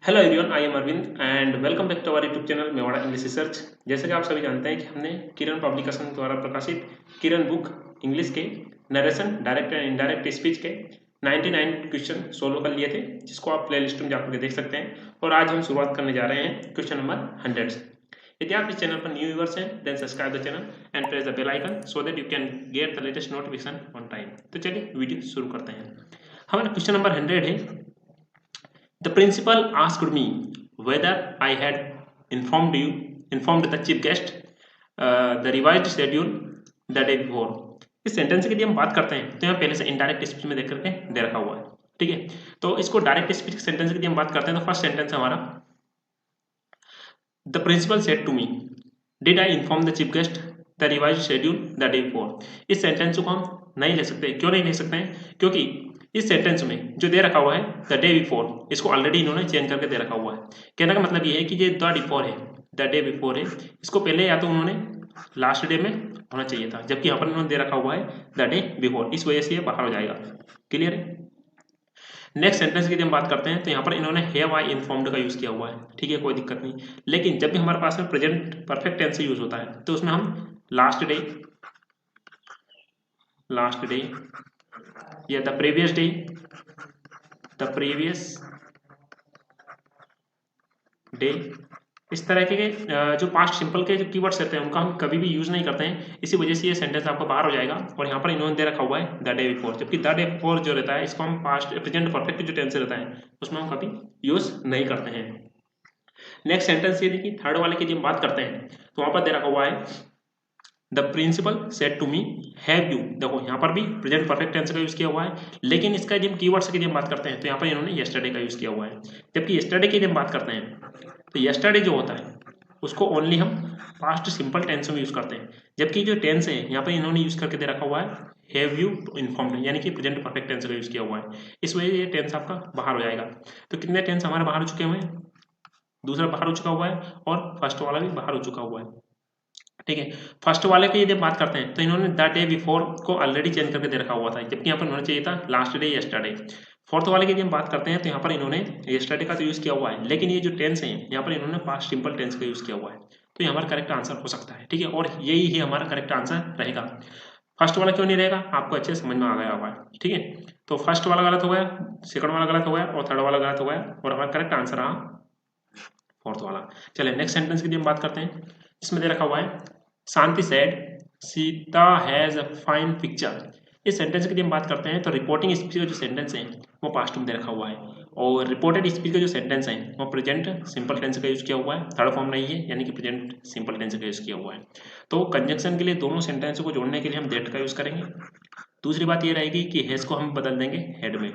Hello everyone, I am Arvind and welcome back to our YouTube channel Mewada English research. जैसे कि आप सभी जानते हैं कि हमने किरण पब्लिकेशन द्वारा प्रकाशित किरण बुक इंग्लिश के narration direct and indirect speech के 99 क्वेश्चन सोल्व कर लिए थे, जिसको आप प्ले लिस्ट में जाकर देख सकते हैं। और आज हम शुरुआत करने जा रहे हैं क्वेश्चन नंबर 100 से। यदि आप इस चैनल पर न्यू व्यूअर्स हैं then subscribe the channel and press the bell icon so that you can get the latest notification on time. तो चलिए वीडियो शुरू करते हैं। हमारा क्वेश्चन नंबर 100 है। The principal asked me whether I had informed the chief guest the revised schedule the day before। इस sentence की यदि हम बात करते हैं तो यहाँ पहले से इनडायरेक्ट स्पीच में देख करके दे रखा हुआ है। ठीक है, तो इसको डायरेक्ट स्पीच के सेंटेंस की यदि हम बात करते हैं तो फर्स्ट सेंटेंस हमारा the principal said to me did I inform the chief guest the revise schedule the day before. इस सेंटेंस को हम नहीं ले सकते। क्यों नहीं ले सकते हैं? क्योंकि इस सेंटेंस में जो दे रखा हुआ है द डे बिफोर, इसको ऑलरेडी इन्होंने चेंज करके दे रखा हुआ है। कहने का मतलब ये है कि ये द बिफोर है, द डे बिफोर है, इसको पहले या तो उन्होंने लास्ट डे में होना चाहिए था, जबकि यहाँ पर इन्होंने दे रखा हुआ है द डे बिफोर, इस वजह से ये बाहर हो जाएगा। क्लियर है? नेक्स्ट सेंटेंस की यदि हम बात करते हैं तो यहाँ पर इन्होंने हैव आई इन्फॉर्म्ड का यूज किया हुआ है। ठीक है, कोई दिक्कत नहीं। लेकिन जब भी हमारे पास में प्रेजेंट परफेक्ट टेंस यूज होता है तो उसमें हम लास्ट डे या द प्रीवियस डे, इस तरह के जो पास्ट सिंपल के जो कीवर्ड्स रहते हैं उनका हम कभी भी यूज नहीं करते हैं। इसी वजह से ये सेंटेंस आपका बाहर हो जाएगा। और यहाँ पर इन्होंने दे रखा हुआ है द डे बिफोर, जबकि द डे बिफोर जो रहता है इसको हम पास्ट प्रेजेंट परफेक्ट जो टेंस रहता है उसमें हम कभी यूज नहीं करते हैं। नेक्स्ट सेंटेंस ये देखिए, थर्ड वाले की जब बात करते हैं तो वहां पर दे रखा हुआ है the principal said to me have you. देखो यहाँ पर भी प्रेजेंट परफेक्ट टेंस का यूज किया हुआ है, लेकिन इसका जब कीवर्ड्स की जब बात करते हैं तो यहाँ पर इन्होंने यस्टरडे का यूज किया हुआ है। जबकि यस्टरडे की जब बात करते हैं तो यस्टरडे जो होता है उसको ओनली हम पास्ट सिंपल टेंस में यूज करते हैं, जबकि जो टेंस है यहाँ पर इन्होंने यूज करके दे रखा हुआ है हैव यू इन्फॉर्म्ड, यानी कि प्रेजेंट परफेक्ट टेंस का यूज किया हुआ है। इस वजह से ये टेंस आपका बाहर हो जाएगा। तो कितने टेंस हमारे बाहर हो चुके हुए हैं? दूसरा बाहर हो चुका हुआ है और फर्स्ट वाला भी बाहर हो चुका हुआ है। ठीक है, फर्स्ट वाले की यदि बात करते हैं तो इन्होंने द डे बिफोर को ऑलरेडी चेंज करके दे रखा हुआ था, जबकि यहाँ पर होना चाहिए था लास्ट डे यस्टरडे। फोर्थ वाले की यदि हम बात करते हैं तो यहाँ पर इन्होंने यस्टरडे का तो यूज किया हुआ है, लेकिन ये जो टेंस है यहाँ पर इन्होंने पास्ट सिंपल टेंस का यूज किया हुआ है। तो ये हमारा करेक्ट आंसर हो सकता है। ठीक है, और यही ही हमारा करेक्ट आंसर रहेगा। फर्स्ट वाला क्यों नहीं रहेगा आपको अच्छे से समझ में आ गया होगा। ठीक है, तो फर्स्ट वाला गलत हो गया, सेकंड वाला गलत हो गया और थर्ड वाला गलत हो गया, और हमारा करेक्ट आंसर रहा फोर्थ वाला। चलिए नेक्स्ट सेंटेंस की हम बात करते हैं। इसमें दे रखा हुआ है Shanti said Sita has a fine picture. इस सेंटेंस की हम बात करते हैं तो रिपोर्टिंग स्पीच का जो सेंटेंस है वो पास्ट में दे रखा हुआ है, और रिपोर्टेड स्पीच का जो सेंटेंस है वो प्रेजेंट सिंपल टेंस का यूज किया हुआ है, थर्ड फॉर्म नहीं है, यानी कि प्रेजेंट सिंपल टेंस का यूज किया हुआ है। तो कंजंक्शन के लिए दोनों सेंटेंस को जोड़ने के लिए हम दैट का यूज करेंगे। दूसरी बात ये रहेगी कि हैज को हम बदल देंगे हेड में।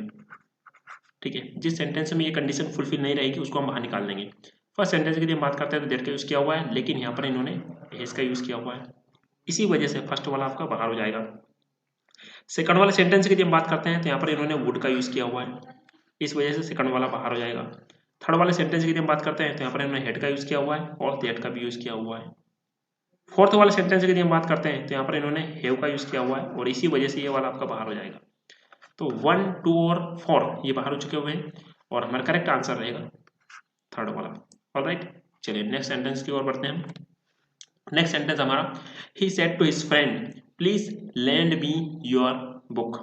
ठीक है, जिस सेंटेंस में ये कंडीशन फुलफिल नहीं रहेगी उसको हम बाहर निकाल देंगे। फर्स्ट सेंटेंस की हम बात करते हैं तो दैट का यूज किया हुआ है, लेकिन यहाँ पर इन्होंने हैज का यूज किया हुआ है, इसी वजह से फर्स्ट वाला आपका बाहर हो जाएगा। सेकंड वाले सेंटेंस की जब बात करते हैं तो यहाँ पर इन्होंने वुड का यूज किया हुआ है, इस वजह से सेकंड वाला बाहर हो जाएगा। थर्ड वाले सेंटेंस की जब बात करते हैं तो यहाँ पर इन्होंने हेड का यूज किया हुआ है और दैट का भी यूज किया हुआ है। फोर्थ वाले सेंटेंस की जब बात करते हैं तो यहाँ पर इन्होंने हैव का यूज किया हुआ है, और इसी वजह से ये वाला आपका बाहर हो जाएगा। तो 1, 2 और 4 ये बाहर हो चुके हुए हैं, और हमारा करेक्ट आंसर रहेगा थर्ड वाला। ऑलराइट, चलिए नेक्स्ट सेंटेंस की ओर बढ़ते हैं। नेक्स्ट सेंटेंस हमारा he said to his friend please lend me your book.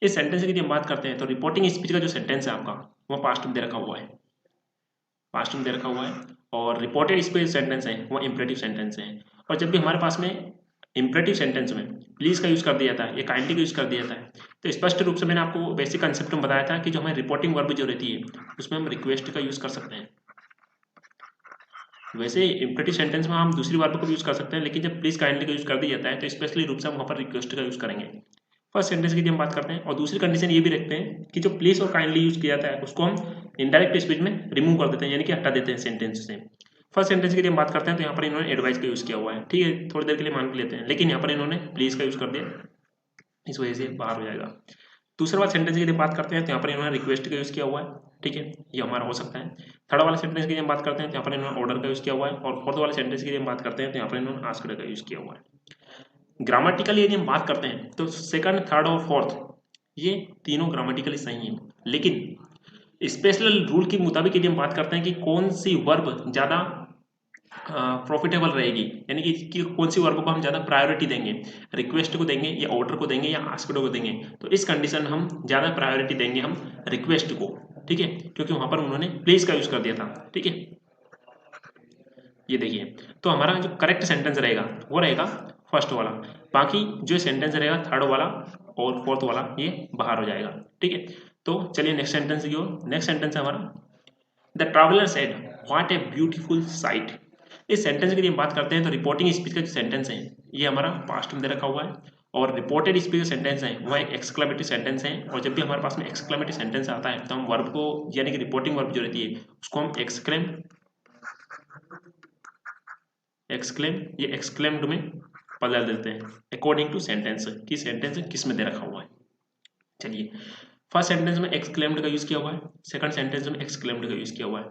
इस सेंटेंस की हम बात करते हैं तो रिपोर्टिंग स्पीच का जो सेंटेंस है आपका वो पास्ट में दे रखा हुआ है, पास्ट में दे रखा हुआ है, और रिपोर्टेड स्पीच सेंटेंस है वो इंपरेटिव सेंटेंस है। और जब भी हमारे पास में इंपरेटिव सेंटेंस में प्लीज का यूज कर दिया जाता है या काइंडली का यूज कर दिया जाता है, तो स्पष्ट रूप से मैंने आपको बेसिक कंसेप्ट में बताया था कि जो हमारी रिपोर्टिंग वर्ब जो रहती है उसमें हम रिक्वेस्ट का यूज कर सकते हैं। वैसे इंपरेटिव सेंटेंस में हम दूसरी वर्ब को भी यूज कर सकते हैं, लेकिन जब प्लीज काइंडली का यूज कर दिया जाता है तो स्पेशली रूप से हम वहाँ पर रिक्वेस्ट का यूज करेंगे। फर्स्ट सेंटेंस की हम बात करते हैं, और दूसरी कंडीशन ये भी रखते हैं कि जो प्लीज और काइंडली यूज किया जाता है उसको हम इनडायरेक्ट स्पीच में रिमूव कर देते हैं, यानी कि हटा देते हैं सेंटेंस से। फर्स्ट सेंटेंस की हम बात करते हैं तो यहाँ पर इन्होंने एडवाइस का यूज किया हुआ है। ठीक है, थोड़ी देर के लिए मान के लेते हैं, लेकिन यहाँ पर इन्होंने प्लीज का यूज कर दिया, इस वजह से बाहर हो जाएगा। दूसरा वाला सेंटेंस की बात करते हैं तो यहाँ पर इन्होंने रिक्वेस्ट का यूज किया हुआ है। ठीक है, ये हमारा हो सकता है। थर्ड वाले सेंटेंस की हम बात करते हैं तो यहाँ पर इन्होंने ऑर्डर का यूज किया हुआ है, और फोर्थ वाले सेंटेंस की हम बात करते हैं तो यहाँ पर इन्होंने आस्क्ड का यूज किया हुआ है। ग्रामेटिकली यदि हम बात करते हैं तो सेकंड, थर्ड और फोर्थ ये तीनों ग्रामेटिकली सही है, लेकिन स्पेशल रूल के मुताबिक यदि हम बात करते हैं कि कौन सी वर्ब ज़्यादा प्रॉफिटेबल रहेगी, यानी कि कौन सी वर्ब को हम ज़्यादा प्रायोरिटी देंगे, रिक्वेस्ट को देंगे या ऑर्डर को देंगे या आस्क्ड को देंगे, तो इस कंडीशन में हम ज़्यादा प्रायोरिटी देंगे हम रिक्वेस्ट को, ठीक है, क्योंकि वहाँ पर उन्होंने प्लीज का यूज़ कर दिया था, ठीक है। ये देखिए, तो हमारा जो करेक्ट सेंटेंस रहेगा वो रहेगा फर्स्ट वाला, बाकी जो सेंटेंस रहेगा थर्ड वाला और फोर्थ वाला ये बाहर हो जाएगा, ठीक है। तो चलिए नेक्स्ट सेंटेंस की ओर। नेक्स्ट सेंटेंस है हमारा, the traveller said what a beautiful sight. इस सेंटेंस की हम बात करते हैं तो रिपोर्टिंग स्पीच का जो सेंटेंस है ये हमारा पास्ट में दे रखा हुआ है, और रिपोर्टेड स्पीच का सेंटेंस है वह एक एक्सक्लेमेटरी सेंटेंस है, और जब भी हमारे पास में एक्सक्लेमेटरी सेंटेंस आता है तो हम वर्ब को, यानी कि रिपोर्टिंग वर्ब जो रहती है उसको हम ये एक्सक्लेम्ड में बदल देते हैं अकॉर्डिंग टू सेंटेंस, कि सेंटेंस किस में दे रखा हुआ है। चलिए, फर्स्ट सेंटेंस में एक्सक्लेम्ड का यूज किया हुआ है, सेकंड सेंटेंस में एक्सक्लेम्ड का यूज किया हुआ है।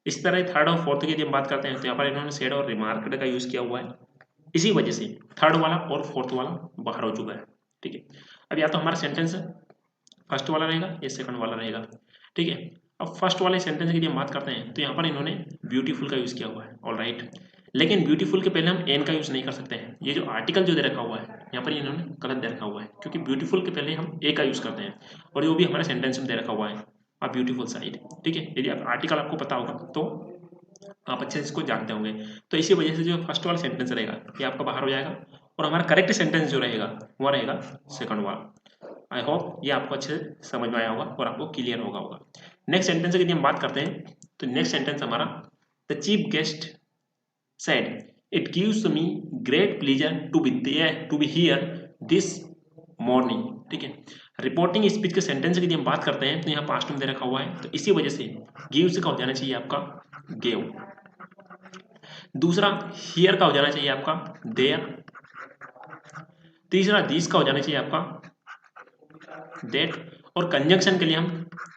इस तरह थर्ड और फोर्थ की यदि हम बात करते हैं तो यहाँ पर इन्होंने सेड और रिमार्क्ड का यूज किया हुआ है, इसी वजह से थर्ड वाला और फोर्थ वाला बाहर हो चुका है, ठीक है। अब या तो हमारा सेंटेंस फर्स्ट वाला रहेगा या सेकंड वाला रहेगा, ठीक है। अब फर्स्ट वाले सेंटेंस की हम बात करते हैं तो यहाँ पर इन्होंने ब्यूटीफुल का यूज किया हुआ है, ऑलराइट, लेकिन ब्यूटीफुल के पहले हम एन का यूज नहीं कर सकते हैं। ये जो आर्टिकल जो दे रखा हुआ है यहाँ पर इन्होंने गलत दे रखा हुआ है, क्योंकि ब्यूटीफुल के पहले हम ए का यूज करते हैं, और जो भी हमारे सेंटेंस में दे रखा हुआ है आ ब्यूटीफुल साइड, ठीक है। यदि आप आर्टिकल आपको पता होगा तो आप अच्छे से इसको जानते होंगे, तो इसी वजह से जो फर्स्ट वाला सेंटेंस रहेगा ये आपका बाहर हो जाएगा, और हमारा करेक्ट सेंटेंस जो रहेगा वो रहेगा सेकंड वाला। आई होप ये आपको अच्छे से समझ में आया होगा और आपको क्लियर होगा। नेक्स्ट सेंटेंस की यदि हम बात करते हैं तो नेक्स्ट सेंटेंस हमारा, the chief guest said it gives me great pleasure to be here this morning, ठीक है। रिपोर्टिंग स्पीच के सेंटेंस की यदि हम बात करते हैं तो यहाँ पास्ट में दे रखा हुआ है, तो इसी वजह से गिव्स का हो जाना चाहिए आपका गेव, दूसरा हियर का हो जाना चाहिए आपका देयर, तीसरा दिस का हो जाना चाहिए आपका दैट, और कंजंक्शन के लिए हम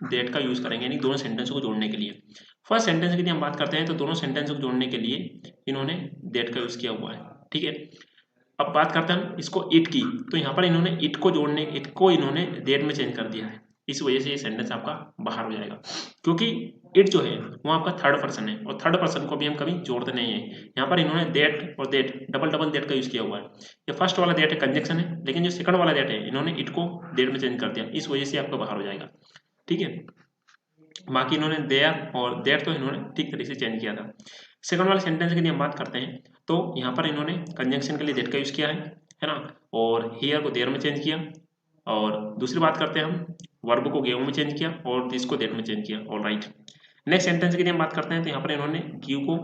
दैट का यूज करेंगे, यानी दोनों सेंटेंस को जोड़ने के लिए। फर्स्ट सेंटेंस की हम बात करते हैं तो दोनों सेंटेंस को जोड़ने के लिए इन्होंने दैट का यूज किया हुआ है, ठीक है। अब बात करते हैं इसको इट की, तो यहाँ पर इन्होंने इट को इन्होंने दैट में चेंज कर दिया है, इस वजह से ये सेंटेंस आपका बाहर हो जाएगा, क्योंकि इट जो है वो आपका थर्ड पर्सन है, और थर्ड पर्सन को भी हम कभी जोड़ते नहीं है। यहाँ पर इन्होंने दैट और दैट डबल दैट का यूज किया हुआ है। ये फर्स्ट वाला दैट है कंजक्शन है, लेकिन जो सेकंड वाला दैट है इन्होंने इट को दैट में चेंज कर दिया, इस वजह से आपका बाहर हो जाएगा, ठीक है। बाकी इन्होंने देयर और दैट तो इन्होंने ठीक तरीके से चेंज किया था। सेकंड वाले सेंटेंस की हम बात करते हैं तो यहाँ पर इन्होंने कंजंक्शन के लिए दैट का यूज किया है ना, और हियर को देयर में चेंज किया, और दूसरी बात करते हैं हम वर्ब को गेव में चेंज किया और दिस को दैट में चेंज किया, ऑलराइट। नेक्स्ट सेंटेंस की हम बात करते हैं तो यहाँ पर इन्होंने गिव को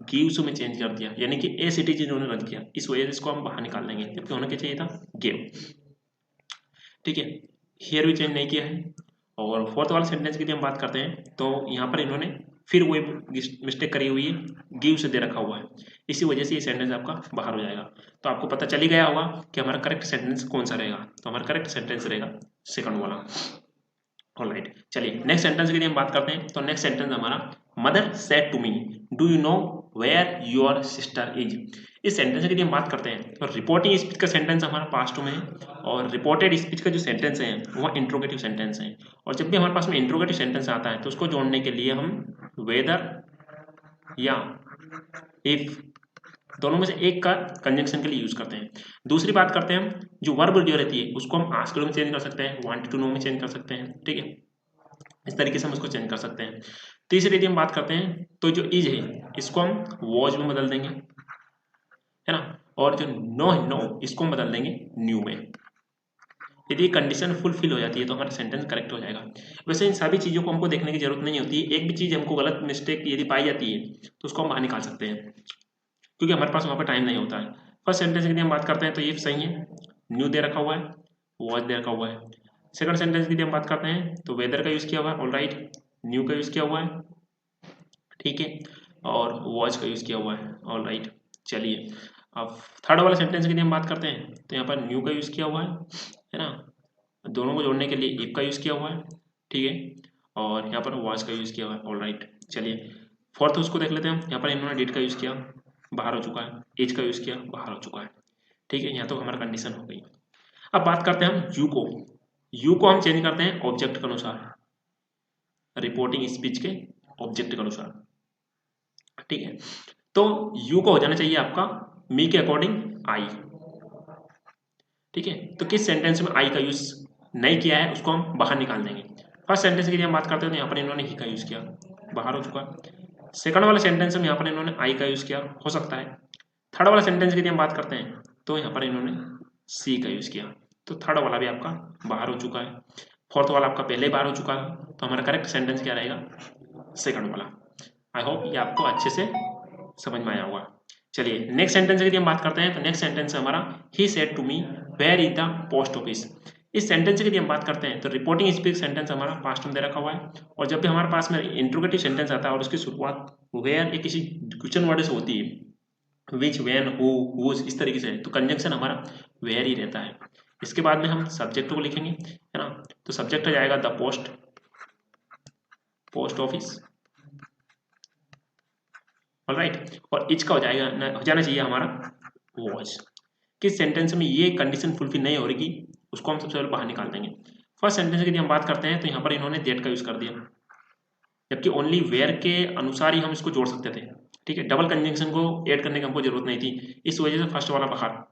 गिव्स में चेंज कर दिया, यानी कि ए सिटीज इन्होंने रद्द किया, इस वजह से इसको हम बाहर निकाल लेंगे, जबकि होना क्या चाहिए था गेव, ठीक है। हियर भी चेंज नहीं किया है। और फोर्थ वाले सेंटेंस की हम बात करते हैं तो यहाँ पर इन्होंने फिर वही मिस्टेक करी हुई है, गिव से दे रखा हुआ है, इसी वजह से ये सेंटेंस आपका बाहर हो जाएगा। तो आपको पता चल ही गया होगा कि हमारा करेक्ट सेंटेंस कौन सा रहेगा, तो हमारा करेक्ट सेंटेंस रहेगा सेकंड वाला, ऑलराइट। चलिए नेक्स्ट सेंटेंस की हम बात करते हैं तो नेक्स्ट सेंटेंस हमारा, mother said to me do you know where your sister is. इस सेंटेंस की हम बात करते हैं तो रिपोर्टिंग स्पीच का सेंटेंस हमारा पास्ट में है, और रिपोर्टेड स्पीच का जो सेंटेंस है वह इंट्रोगेटिव सेंटेंस है, और जब भी हमारे पास में इंट्रोगेटिव सेंटेंस आता है तो उसको जोड़ने के लिए हम वेदर या इफ दोनों में से एक का कंजंक्शन के लिए यूज करते हैं। दूसरी बात करते हैं हम जो वर्ब जो रहती है उसको हम आस्क्ड में चेंज कर सकते हैं, वांटेड टू नो में चेंज कर सकते हैं, ठीक है, इस तरीके से हम उसको चेंज कर सकते हैं। तीसरी यदि हम बात करते हैं तो जो इज है इसको हम वॉज में बदल देंगे, है ना, और जो नो है नो इसको हम बदल देंगे न्यू में। यदि कंडीशन फुलफिल हो जाती है तो हमारा सेंटेंस करेक्ट हो जाएगा। वैसे इन सभी चीज़ों को हमको देखने की जरूरत नहीं होती, एक भी चीज़ हमको गलत मिस्टेक यदि पाई जाती है तो उसको हम बाहर निकाल सकते हैं, क्योंकि हमारे पास वहाँ पर टाइम नहीं होता है। फर्स्ट सेंटेंस की हम बात करते हैं तो ये सही है, न्यू दे रखा हुआ है, वॉच दे रखा हुआ है। सेकंड सेंटेंस की हम बात करते हैं तो वेदर का यूज़ किया हुआ है, ऑलराइट, न्यू का यूज़ किया हुआ है, ठीक है, और वॉच का यूज़ किया हुआ है, ऑलराइट। चलिए अब थर्ड वाले सेंटेंस की हम बात करते हैं तो यहाँ पर न्यू का यूज़ किया हुआ है ना, दोनों को जोड़ने के लिए इफ का यूज़ किया हुआ है, ठीक है, और यहाँ पर वॉच का यूज़ किया हुआ है, ऑलराइट। चलिए फोर्थ उसको देख लेते हैं, यहाँ पर इन्होंने डिड का यूज़ किया, बाहर हो चुका है, एज का यूज़ किया, बाहर हो चुका है, ठीक है, यहाँ तो हमारा कंडीशन हो गई। अब बात करते हैं हम यू को हम चेंज करते हैं ऑब्जेक्ट के अनुसार, रिपोर्टिंग स्पीच के ऑब्जेक्ट के अनुसार, ठीक है। तो यू को हो जाना चाहिए आपका मी के अकॉर्डिंग आई, ठीक है। तो किस सेंटेंस में आई का यूज नहीं किया है उसको हम बाहर निकाल देंगे। फर्स्ट सेंटेंस की यदि हम बात करते हैं तो यहाँ पर इन्होंने ही का यूज किया, बाहर हो चुका। सेकंड वाले सेंटेंस में यहाँ पर इन्होंने आई का यूज किया, हो सकता है। थर्ड वाला सेंटेंस की यदि हम बात करते हैं तो यहाँ पर इन्होंने सी का यूज किया, तो थर्ड वाला भी आपका बाहर हो चुका है। फोर्थ वाला आपका पहले बाहर हो चुका है, तो हमारा करेक्ट सेंटेंस क्या रहेगा, सेकंड वाला। आई होप ये आपको अच्छे से समझ में आया होगा। चलिए नेक्स्ट सेंटेंस की हम बात करते हैं तो नेक्स्ट सेंटेंस है हमारा he said to me where is the post office. इस सेंटेंस की हम बात करते हैं तो रिपोर्टिंग स्पीच सेंटेंस हमारा पास्ट में दे रखा हुआ है, और जब भी हमारे पास में इंट्रोगेटिव सेंटेंस आता है और उसकी शुरुआत वेयर या किसी क्वेश्चन वर्ड से होती है, विच, व्हेन, हु, हुज, इस तरीके से, तो कंजंक्शन हमारा वेयर ही रहता है। इसके बाद में हम सब्जेक्ट को लिखेंगे, है ना, तो सब्जेक्ट हो जाएगा the post, post office, alright, और इच का हो जाना चाहिए हमारा वॉच। किस सेंटेंस में ये कंडीशन फुलफिल नहीं हो रही उसको हम सबसे पहले बाहर निकाल देंगे। फर्स्ट सेंटेंस की हम बात करते हैं तो यहाँ पर इन्होंने दैट का यूज कर दिया, जबकि ओनली वेयर के अनुसार ही हम इसको जोड़ सकते थे, ठीक है। डबल कंजंक्शन को ऐड करने की हमको जरूरत नहीं थी, इस वजह से फर्स्ट वाला बाहर।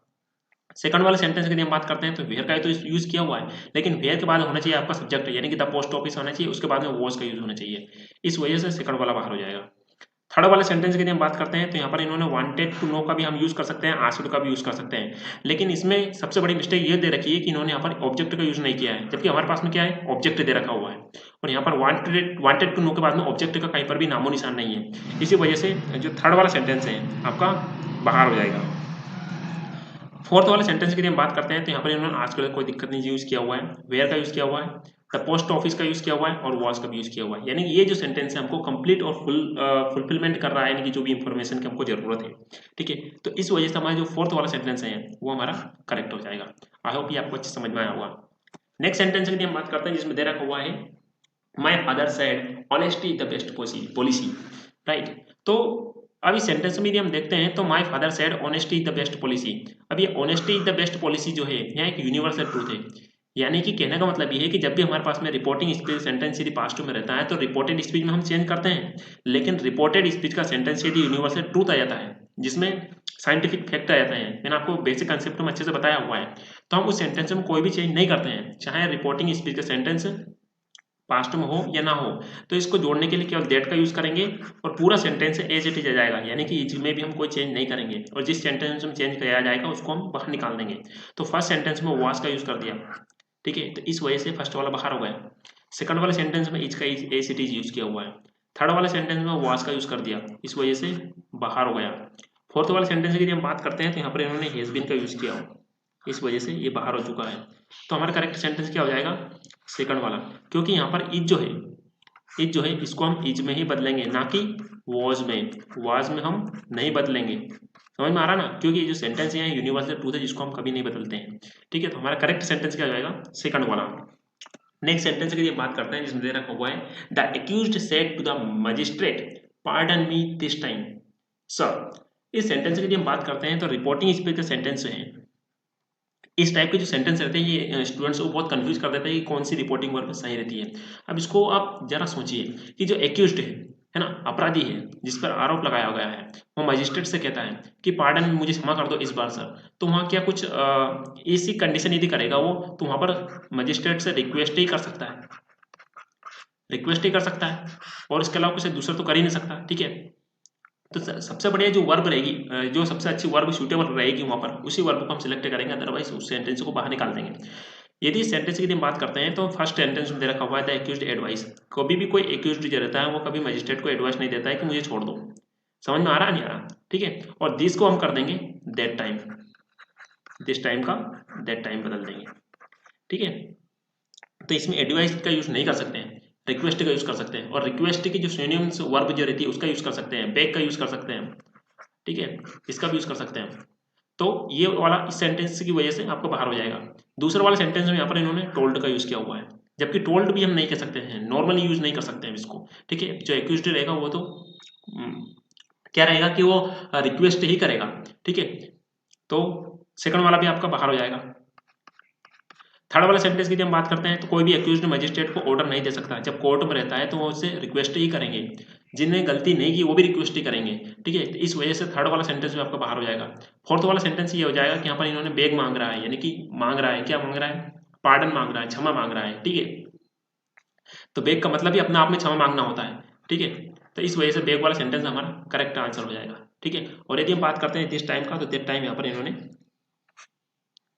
सेकंड वाले सेंटेंस की हम बात करते हैं तो वेयर का तो यूज किया हुआ है, लेकिन वेयर के बाद होना चाहिए आपका सब्जेक्ट, यानी कि द पोस्ट ऑफिस होना चाहिए, उसके बाद में वॉच का यूज होना चाहिए, इस वजह से सेकंड वाला बाहर हो जाएगा। थर्ड वाले सेंटेंस की हम बात करते हैं तो यहाँ पर इन्होंने वांटेड टू नो का भी हम यूज कर सकते हैं, आस्क्ड का भी यूज कर सकते हैं, लेकिन इसमें सबसे बड़ी मिस्टेक ये दे रखी है कि इन्होंने यहाँ पर ऑब्जेक्ट का यूज नहीं किया है, जबकि हमारे पास में क्या है, ऑब्जेक्ट दे रखा हुआ है, और यहाँ पर वांटेड टू नो के बाद में ऑब्जेक्ट का कहीं पर भी नामो निशान नहीं है, इसी वजह से जो थर्ड वाला सेंटेंस है आपका बाहर हो जाएगा। फोर्थ वाले सेंटेंस की हम बात करते हैं तो यहाँ पर इन्होंने आजकल कोई दिक्कत नहीं यूज किया हुआ है, वेयर का यूज किया हुआ है, द पोस्ट ऑफिस का यूज किया हुआ है, और वॉच का भी यूज किया हुआ है, यानी ये जो सेंटेंस है हमको कंप्लीट और फुलफिलमेंट कर रहा है, यानी कि जो भी इंफॉर्मेशन की हमको जरूरत है, ठीक है। तो इस वजह से हमारा जो फोर्थ वाला सेंटेंस है वो हमारा करेक्ट हो जाएगा। आई होप ये आपको अच्छे समझ में आया होगा। नेक्स्ट सेंटेंस की हम बात करते हैं जिसमें दे रखा हुआ है my father said honesty is the best policy, right. तो अब इस सेंटेंस में यदि हम देखते हैं तो my father said honesty is the best policy. अब ये honesty is the best policy जो है यहाँ एक यूनिवर्सल ट्रूथ है, यानी कि कहने का मतलब ये है कि जब भी हमारे पास में रिपोर्टिंग स्पीच सेंटेंस यदि पास्ट में रहता है तो रिपोर्टेड स्पीच में हम चेंज करते हैं, लेकिन रिपोर्टेड स्पीच का सेंटेंस यदि यूनिवर्सल ट्रूथ आ जाता है, जिसमें साइंटिफिक फैक्ट आ जाता है, मैंने आपको बेसिक कंसेप्ट में अच्छे से बताया हुआ है, तो हम उस सेंटेंस में कोई भी चेंज नहीं करते हैं, चाहे रिपोर्टिंग स्पीच का सेंटेंस पास्ट में हो या ना हो। तो इसको जोड़ने के लिए केवल दैट का यूज करेंगे और पूरा सेंटेंस एज इट इज आ जाएगा, यानी कि इसमें भी हम कोई चेंज नहीं करेंगे, और जिस सेंटेंस में चेंज किया जाएगा उसको हम बाहर निकाल देंगे। तो फर्स्ट सेंटेंस में वाज का यूज कर दिया, ठीक है, तो इस वजह से फर्स्ट वाला बाहर हो गया। सेकंड वाले सेंटेंस में इज का एज इट इज यूज किया हुआ है। थर्ड वाले सेंटेंस में वाज का यूज कर दिया, इस वजह से बाहर हो गया। फोर्थ वाले सेंटेंस की हम बात करते हैं तो यहाँ पर इन्होंने हैज बीन का यूज किया हो, इस वजह से ये बाहर हो चुका है। तो हमारा करेक्ट सेंटेंस क्या हो जाएगा, सेकंड वाला, क्योंकि यहाँ पर इज जो है इसको हम इज में ही बदलेंगे, ना कि वाज में हम नहीं बदलेंगे। समझ में आ रहा ना, क्योंकि ये जो सेंटेंस है यूनिवर्सल ट्रूथ है जिसको हम कभी नहीं बदलते हैं, ठीक है। तो हमारा करेक्ट सेंटेंस क्या हो जाएगा, सेकंड वाला। नेक्स्ट सेंटेंस की बात करते हैं जिसमें दे रखा हुआ है the accused said to the magistrate pardon me this time sir. इस सेंटेंस की हम बात करते हैं तो रिपोर्टिंग स्पीच के सेंटेंस है, इस टाइप के जो सेंटेंस रहते हैं ये स्टूडेंट्स को बहुत कंफ्यूज कर देते हैं कि कौन सी रिपोर्टिंग वर्ब सही रहती है। अब इसको आप जरा सोचिए कि जो एक्यूज्ड है ना, अपराधी है जिस पर आरोप लगाया गया है, वो मजिस्ट्रेट से कहता है कि पार्डन मुझे क्षमा कर दो इस बार सर, तो वहाँ क्या कुछ ऐसी कंडीशन यदि करेगा वो, तो वहाँ पर मजिस्ट्रेट से रिक्वेस्ट ही कर सकता है, और इसके अलावा कुछ दूसरा तो कर ही नहीं सकता, ठीक है। तो सबसे बढ़िया जो वर्ब रहेगी, जो सबसे अच्छी वर्ब सूटेबल रहेगी वहाँ पर उसी वर्ब को हम सिलेक्ट करेंगे, अदरवाइज उस सेंटेंस को बाहर निकाल देंगे। यदि सेंटेंस की हम बात करते हैं तो फर्स्ट सेंटेंस में दे रखा हुआ है द एक्यूज्ड एडवाइस। कभी भी कोई एक्यूज्ड जो रहता है वो कभी मजिस्ट्रेट को एडवाइस नहीं देता है कि मुझे छोड़ दो। समझ में आ रहा नहीं आ रहा, ठीक है। और दिस को हम कर देंगे दैट टाइम, दिस टाइम का दैट टाइम बदल देंगे, ठीक है। तो इसमें एडवाइस का यूज नहीं कर सकते हैं, रिक्वेस्ट का यूज कर सकते हैं, और रिक्वेस्ट की जो सिनोनिम्स वर्ब जो रहती है उसका यूज कर सकते हैं, बैक का यूज कर सकते हैं, ठीक है, इसका भी यूज कर सकते हैं। तो ये वाला इस सेंटेंस की वजह से आपको बाहर हो जाएगा। दूसरे वाले सेंटेंस में यहाँ पर इन्होंने टोल्ड का यूज किया हुआ है, जबकि टोल्ड भी हम नहीं कह सकते हैं, नॉर्मली यूज नहीं कर सकते हैं इसको, ठीक है। जो एक्यूज्ड रहेगा वो तो क्या रहेगा कि वो रिक्वेस्ट ही करेगा, ठीक है। तो सेकंड वाला भी आपका बाहर हो जाएगा। थर्ड वाला सेंटेंस की हम बात करते हैं तो कोई भी एक्यूज्ड मजिस्ट्रेट को ऑर्डर नहीं दे सकता। जब कोर्ट में रहता है तो वो उससे रिक्वेस्ट ही करेंगे, जिन्होंने गलती नहीं की वो भी रिक्वेस्ट ही करेंगे। ठीक है, तो इस वजह से थर्ड वाला सेंटेंस भी आपका बाहर हो जाएगा। फोर्थ वाला सेंटेंस ये हो जाएगा कि यहाँ पर इन्होंने बेग मांग रहा है, यानी कि मांग रहा है, क्या मांग रहा है, पार्डन मांग रहा है, क्षमा मांग रहा है। ठीक है, तो बेग का मतलब ही अपने आप में क्षमा मांगना होता है। ठीक है, तो इस वजह से बेग वाला सेंटेंस हमारा करेक्ट आंसर हो जाएगा। ठीक है, और यदि हम बात करते हैं दिस टाइम का, तो दिस टाइम यहाँ पर इन्होंने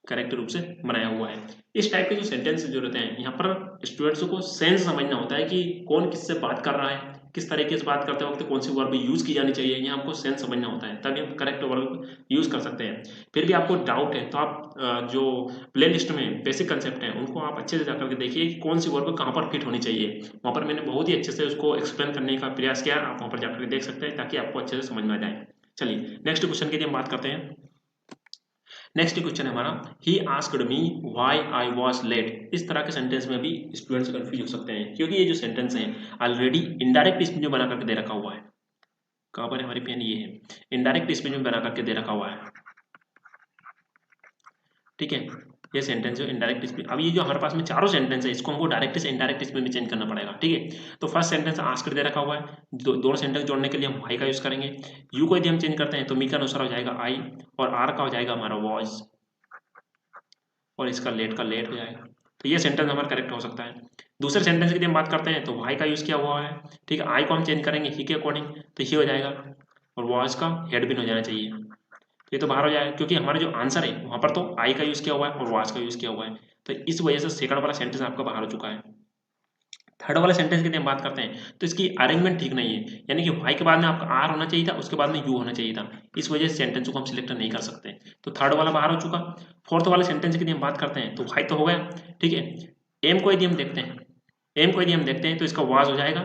करेक्ट रूप से बनाया हुआ है। इस टाइप के जो सेंटेंस जो रहते हैं यहाँ पर स्टूडेंट्स को सेंस समझना होता है कि कौन किससे बात कर रहा है, किस तरीके से बात करते वक्त कौन सी वर्ब यूज की जानी चाहिए, यहाँ हमको सेंस समझना होता है, तभी हम करेक्ट वर्ब यूज कर सकते हैं। फिर भी आपको डाउट है तो आप जो प्ले लिस्ट में बेसिक कंसेप्ट हैं उनको आप अच्छे से जाकर के देखिए कि कौन सी वर्ब कहाँ पर फिट होनी चाहिए। वहाँ पर मैंने बहुत ही अच्छे से उसको एक्सप्लेन करने का प्रयास किया, आप वहाँ पर जाकर के देख सकते हैं ताकि आपको अच्छे से समझ में आ जाए। चलिए नेक्स्ट क्वेश्चन के लिए हम बात करते हैं। नेक्स्ट क्वेश्चन है हमारा, he asked me why I was late. इस तरह के सेंटेंस में भी स्टूडेंट्स कंफ्यूज हो सकते हैं, क्योंकि ये जो सेंटेंस है ऑलरेडी इनडायरेक्ट स्पीच में बना करके दे रखा हुआ है। कहाँ पर है हमारी पेन, ये है, इनडायरेक्ट स्पीच में बना करके दे रखा हुआ है। ठीक है, ये सेंटेंस जो इनडायरेक्ट स्पीच, अब ये जो हमारे पास में चारों सेंटेंस है इसको हमको डायरेक्ट से इनडायरेक्ट स्पीच में चेंज करना पड़ेगा। ठीक है, तो फर्स्ट सेंटेंस आस्क्ड दे रखा हुआ है, दोनों सेंटेंस जोड़ने के लिए हम व्हाई का यूज करेंगे। यू को यदि हम चेंज करते हैं तो मी का अनुसार हो जाएगा आई, और आर का हो जाएगा हमारा वॉज, और इसका लेट का लेट हो जाएगा। तो ये सेंटेंस हमारा करेक्ट हो सकता है। दूसरे सेंटेंस की हम बात करते हैं तो वाई का यूज किया हुआ है। ठीक है, आई को हम चेंज करेंगे ही के अकॉर्डिंग, तो ही हो जाएगा, और वॉज का हेड बिन हो जाना चाहिए। ये तो बाहर हो जाएगा क्योंकि हमारा जो आंसर है वहां पर तो आई का यूज किया हुआ है और वॉज का यूज किया हुआ है, तो इस वजह से सेकंड वाला सेंटेंस आपका बाहर हो चुका है। थर्ड वाला सेंटेंस की हम बात करते हैं तो इसकी अरेंजमेंट ठीक नहीं है, यानी कि वाई के बाद में आपका आर होना चाहिए था, उसके बाद में यू होना चाहिए था, इस वजह से सेंटेंस को हम सिलेक्ट नहीं कर सकते, तो थर्ड वाला बाहर हो चुका। फोर्थ वाले सेंटेंस की हम बात करते हैं तो वाई तो हो गया। ठीक है, एम को यदि हम देखते हैं, एम को यदि हम देखते हैं तो इसका वाज हो जाएगा,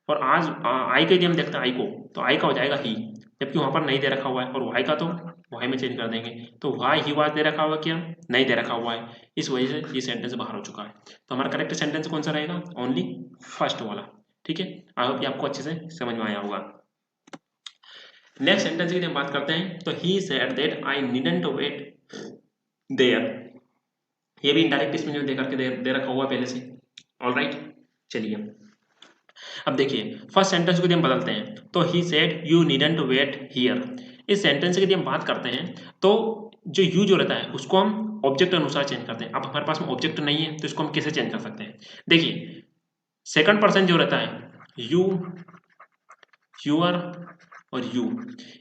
और आज आई को यदि हम देखते हैं आई को, तो आई का हो जाएगा ही, जबकि वहां पर नहीं दे रखा हुआ है, और वाई का तो वाई में चेंज कर देंगे, तो वाई ही वाज दे रखा हुआ, क्या नहीं दे रखा हुआ है, इस वजह से ये सेंटेंस बाहर हो चुका है। तो हमारा करेक्ट सेंटेंस कौन सा रहेगा, ओनली फर्स्ट वाला। ठीक है, आई होप आपको अच्छे से समझ में आया होगा। नेक्स्ट सेंटेंस की हम बात करते हैं तो he said that I needn't wait there. ये भी इनडायरेक्ट इसमें जो दे करके दे रखा हुआ पहले से। ऑलराइट, चलिए अब देखिए फर्स्ट सेंटेंस को हम बदलते हैं तो he said you needn't wait here. इस सेंटेंस की हम बात करते हैं तो जो यू जो रहता है उसको हम ऑब्जेक्ट अनुसार चेंज करते हैं। अब हमारे पास में ऑब्जेक्ट नहीं है तो इसको हम कैसे चेंज कर सकते हैं, देखिए सेकंड पर्सन जो रहता है यू, यूअर और यू,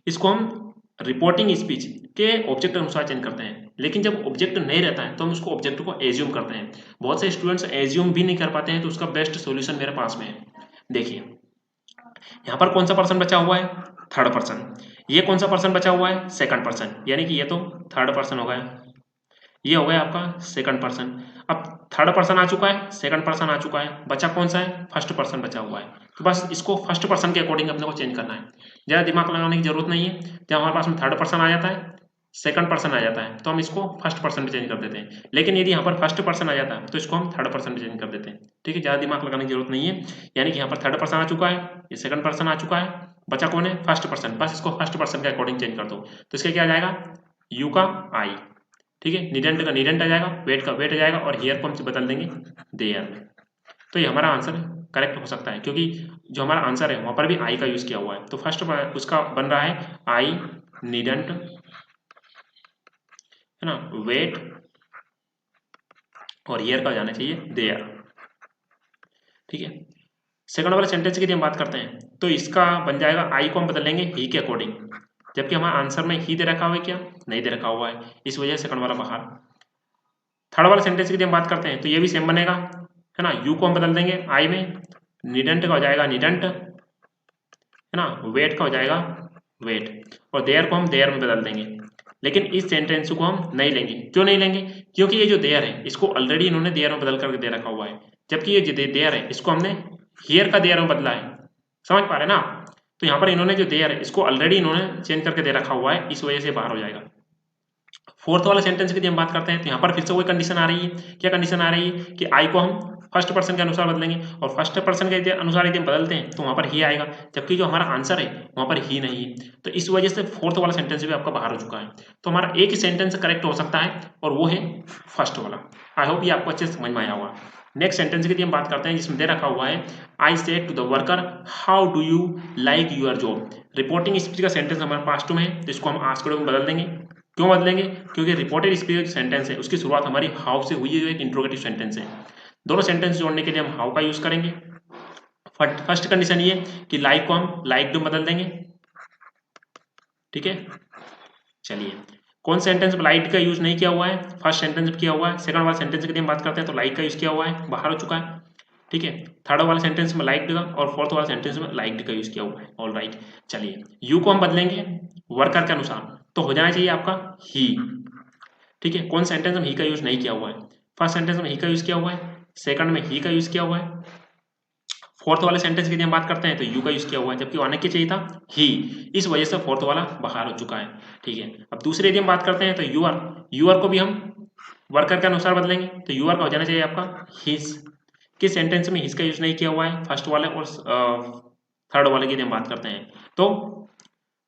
इसको हम रिपोर्टिंग स्पीच के ऑब्जेक्ट अनुसार चेंज करते हैं, लेकिन जब ऑब्जेक्ट नहीं रहता है तो हम उसको ऑब्जेक्ट को एज्यूम करते हैं। बहुत से स्टूडेंट्स एज्यूम भी नहीं कर पाते हैं, तो उसका बेस्ट सॉल्यूशन मेरे पास में है। देखिए यहाँ पर कौन सा पर्सन बचा हुआ है, थर्ड पर्सन, ये कौन सा पर्सन बचा हुआ है, सेकंड पर्सन, यानी कि ये तो थर्ड पर्सन हो गया, ये हो गया आपका सेकंड पर्सन। अब थर्ड पर्सन आ चुका है, सेकंड पर्सन आ चुका है, बचा कौन सा है, फर्स्ट पर्सन बचा हुआ है, तो बस इसको फर्स्ट पर्सन के अकॉर्डिंग अपने को चेंज करना है, ज़्यादा दिमाग लगाने की जरूरत नहीं है। जब हमारे पास में थर्ड पर्सन आ जाता है, सेकंड पर्सन आ जाता है, तो हम इसको फर्स्ट पर्सन में चेंज कर देते हैं, लेकिन यदि यहाँ पर फर्स्ट पर्सन आ जाता है तो इसको हम थर्ड पर्सन में चेंज कर देते हैं। ठीक है, ज़्यादा दिमाग लगाने की जरूरत नहीं है, यानी कि यहाँ पर थर्ड पर्सन आ चुका है, ये सेकंड पर्सन आ चुका है, बचा कौन है, फर्स्ट पर्सन, बस इसको फर्स्ट पर्सन के अकॉर्डिंग चेंज कर दो, तो इसका क्या आ जाएगा, यू का आई। ठीक है, निडेंट का निडेंट आ जाएगा, वेट का वेट आ जाएगा, और हियर को हम बदल देंगे देयर। तो ये हमारा आंसर करेक्ट हो सकता है, क्योंकि जो हमारा आंसर है वहां पर भी आई का यूज किया हुआ है, तो फर्स्ट उसका बन रहा है आई नीडेंट, है ना, वेट, और हियर का जाना चाहिए देयर। ठीक है, सेकंड वाले सेंटेंस की हम बात करते हैं तो इसका बन जाएगा आई को हम बदल लेंगे ही के अकॉर्डिंग, जबकि हमारे आंसर में ही दे रखा हुआ है, क्या नहीं दे रखा हुआ है, इस वजह से सेकंड वाला बाहर। थर्ड वाला सेंटेंस की हम बात करते हैं तो ये भी सेम बनेगा, है ना, यू को हम बदल देंगे आई में, नीडेंट का हो जाएगा नीडेंट, है ना, वेट का हो जाएगा वेट, और देयर को हम देयर में बदल देंगे। लेकिन इस सेंटेंस को हम नहीं लेंगे, क्यों नहीं लेंगे, क्योंकि ये जो देयर है इसको ऑलरेडी इन्होंने देयर में बदल करके दे रखा हुआ है, जबकि ये जो देयर है इसको हमने हियर का देयर में बदला है, समझ पा रहे ना। तो यहाँ पर इन्होंने जो देयर है इसको ऑलरेडी इन्होंने चेंज करके दे रखा हुआ है, इस वजह से बाहर हो जाएगा। फोर्थ वाला सेंटेंस की हम बात करते हैं तो यहाँ पर फिर से वही कंडीशन आ रही है, क्या कंडीशन आ रही है कि आई को हम फर्स्ट पर्सन के अनुसार बदलेंगे, और फर्स्ट पर्सन के अनुसार यदि हम बदलते हैं तो वहाँ पर ही आएगा, जबकि जो हमारा आंसर है वहाँ पर ही नहीं है। तो इस वजह से फोर्थ वाला सेंटेंस भी आपका बाहर हो चुका है। तो हमारा एक ही सेंटेंस करेक्ट हो सकता है और वो है फर्स्ट वाला। आई होप ये आपको अच्छे से समझ में आया होगा। नेक्स्ट सेंटेंस की हम बात करते हैं जिसमें दे रखा हुआ है I said to the worker how do you like your job. Reporting speech का सेंटेंस हमारे पास्ट में है, तो इसको हम आस्क्ड में बदल देंगे। क्यों बदलेंगे? क्योंकि रिपोर्टेड स्पीच सेंटेंस है उसकी शुरुआत हमारी हाउ से हुई है, जो एक इंट्रोगेटिव सेंटेंस है। दोनों सेंटेंस जोड़ने के लिए हम हाउ का यूज करेंगे। फर्स्ट कंडीशन ये कि लाइक को हम लाइक डू बदल देंगे, ठीक है। चलिए, कौन सेंटेंस में लाइक का यूज नहीं किया हुआ है? फर्स्ट सेंटेंस में किया हुआ है। सेकंड वाला सेंटेंस की हम बात करते हैं तो लाइक का यूज किया हुआ है, बाहर हो चुका है, ठीक है। थर्ड वाला सेंटेंस में लाइक्ड का और फोर्थ वाला सेंटेंस में लाइक्ड का यूज किया हुआ है। ऑल राइट, चलिए यू को हम बदलेंगे वर्कर के अनुसार, तो हो जाना चाहिए आपका ही, ठीक है। कौन सेंटेंस में ही का यूज नहीं किया हुआ है? फर्स्ट सेंटेंस में ही का यूज किया हुआ है, सेकंड में ही का यूज किया हुआ है, फोर्थ वाले सेंटेंस की हम बात करते हैं तो यू का यूज किया हुआ है, जबकि आने के चाहिए था ही। इस वजह से फोर्थ वाला बाहर हो चुका है, ठीक है। अब दूसरे यदि हम बात करते हैं तो यूआर को भी हम वर्कर के अनुसार बदलेंगे, तो यूआर का हो जाना चाहिए आपका हिज। किस सेंटेंस में हिज का यूज नहीं किया हुआ है? फर्स्ट वाले और थर्ड वाले की हम बात करते हैं तो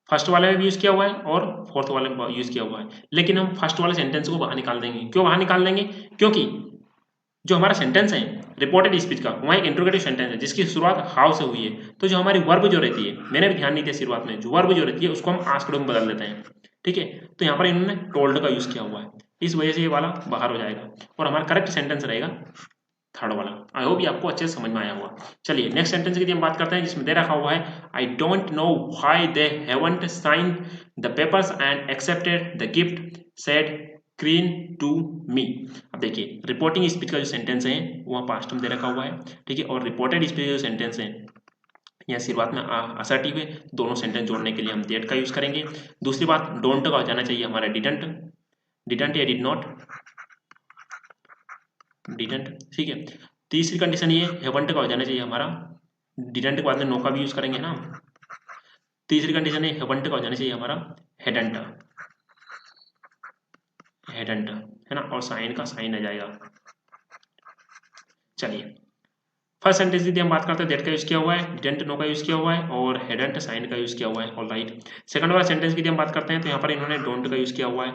फर्स्ट वाले में भी यूज किया हुआ है और फोर्थ वाले में यूज किया हुआ है, लेकिन हम फर्स्ट वाले सेंटेंस को बाहर निकाल देंगे। क्यों बाहर निकाल देंगे? क्योंकि जो हमारा सेंटेंस है रिपोर्टेड स्पीच का, वहाँ एक इंट्रोगेटिव सेंटेंस है जिसकी शुरुआत हाउ से हुई है। तो जो हमारी वर्ब जो रहती है, मैंने भी ध्यान नहीं दिया शुरुआत में, जो वर्ब जो रहती है उसको हम आस्क्ड में बदल देते हैं, ठीक है। तो यहाँ पर इन्होंने टोल्ड का यूज किया हुआ है, इस वजह से ये वाला बाहर हो जाएगा और हमारा करेक्ट सेंटेंस रहेगा थर्ड वाला। आई होप ये आपको अच्छे से समझ में आया हुआ। चलिए नेक्स्ट सेंटेंस की हम बात करते हैं जिसमें दे रखा हुआ है I don't know why they haven't signed the papers and accepted the gift said Green to me. अब देखिए रिपोर्टिंग स्पीच का जो सेंटेंस है वहाँ पास्ट में दे रखा हुआ है, ठीक है, और रिपोर्टेड स्पीच जो सेंटेंस है यहाँ शुरुआत में असर्टिव है। दोनों सेंटेंस जोड़ने के लिए हम दैट का यूज करेंगे। दूसरी बात डोंट का हो जाना चाहिए हमारा डिडंट या डिड नॉट, डिडंट, ठीक है। तीसरी कंडीशन ये हैवंट का हो जाना चाहिए हमारा, डिडंट के बाद में नो का भी यूज करेंगे ना। तीसरी कंडीशन है हैवंट का हो जाना चाहिए हमारा हेडंट, हेडंट है ना, और साइन का साइन आ जाएगा। चलिए फर्स्ट सेंटेंस की हम बात करते हैं दैट का यूज किया हुआ है, डिडंट नो का यूज किया हुआ है और हेडंट साइन का यूज किया हुआ है। ऑल राइट, सेकंड वाला सेंटेंस की हम बात करते हैं तो यहाँ पर इन्होंने डोंट का यूज किया हुआ है,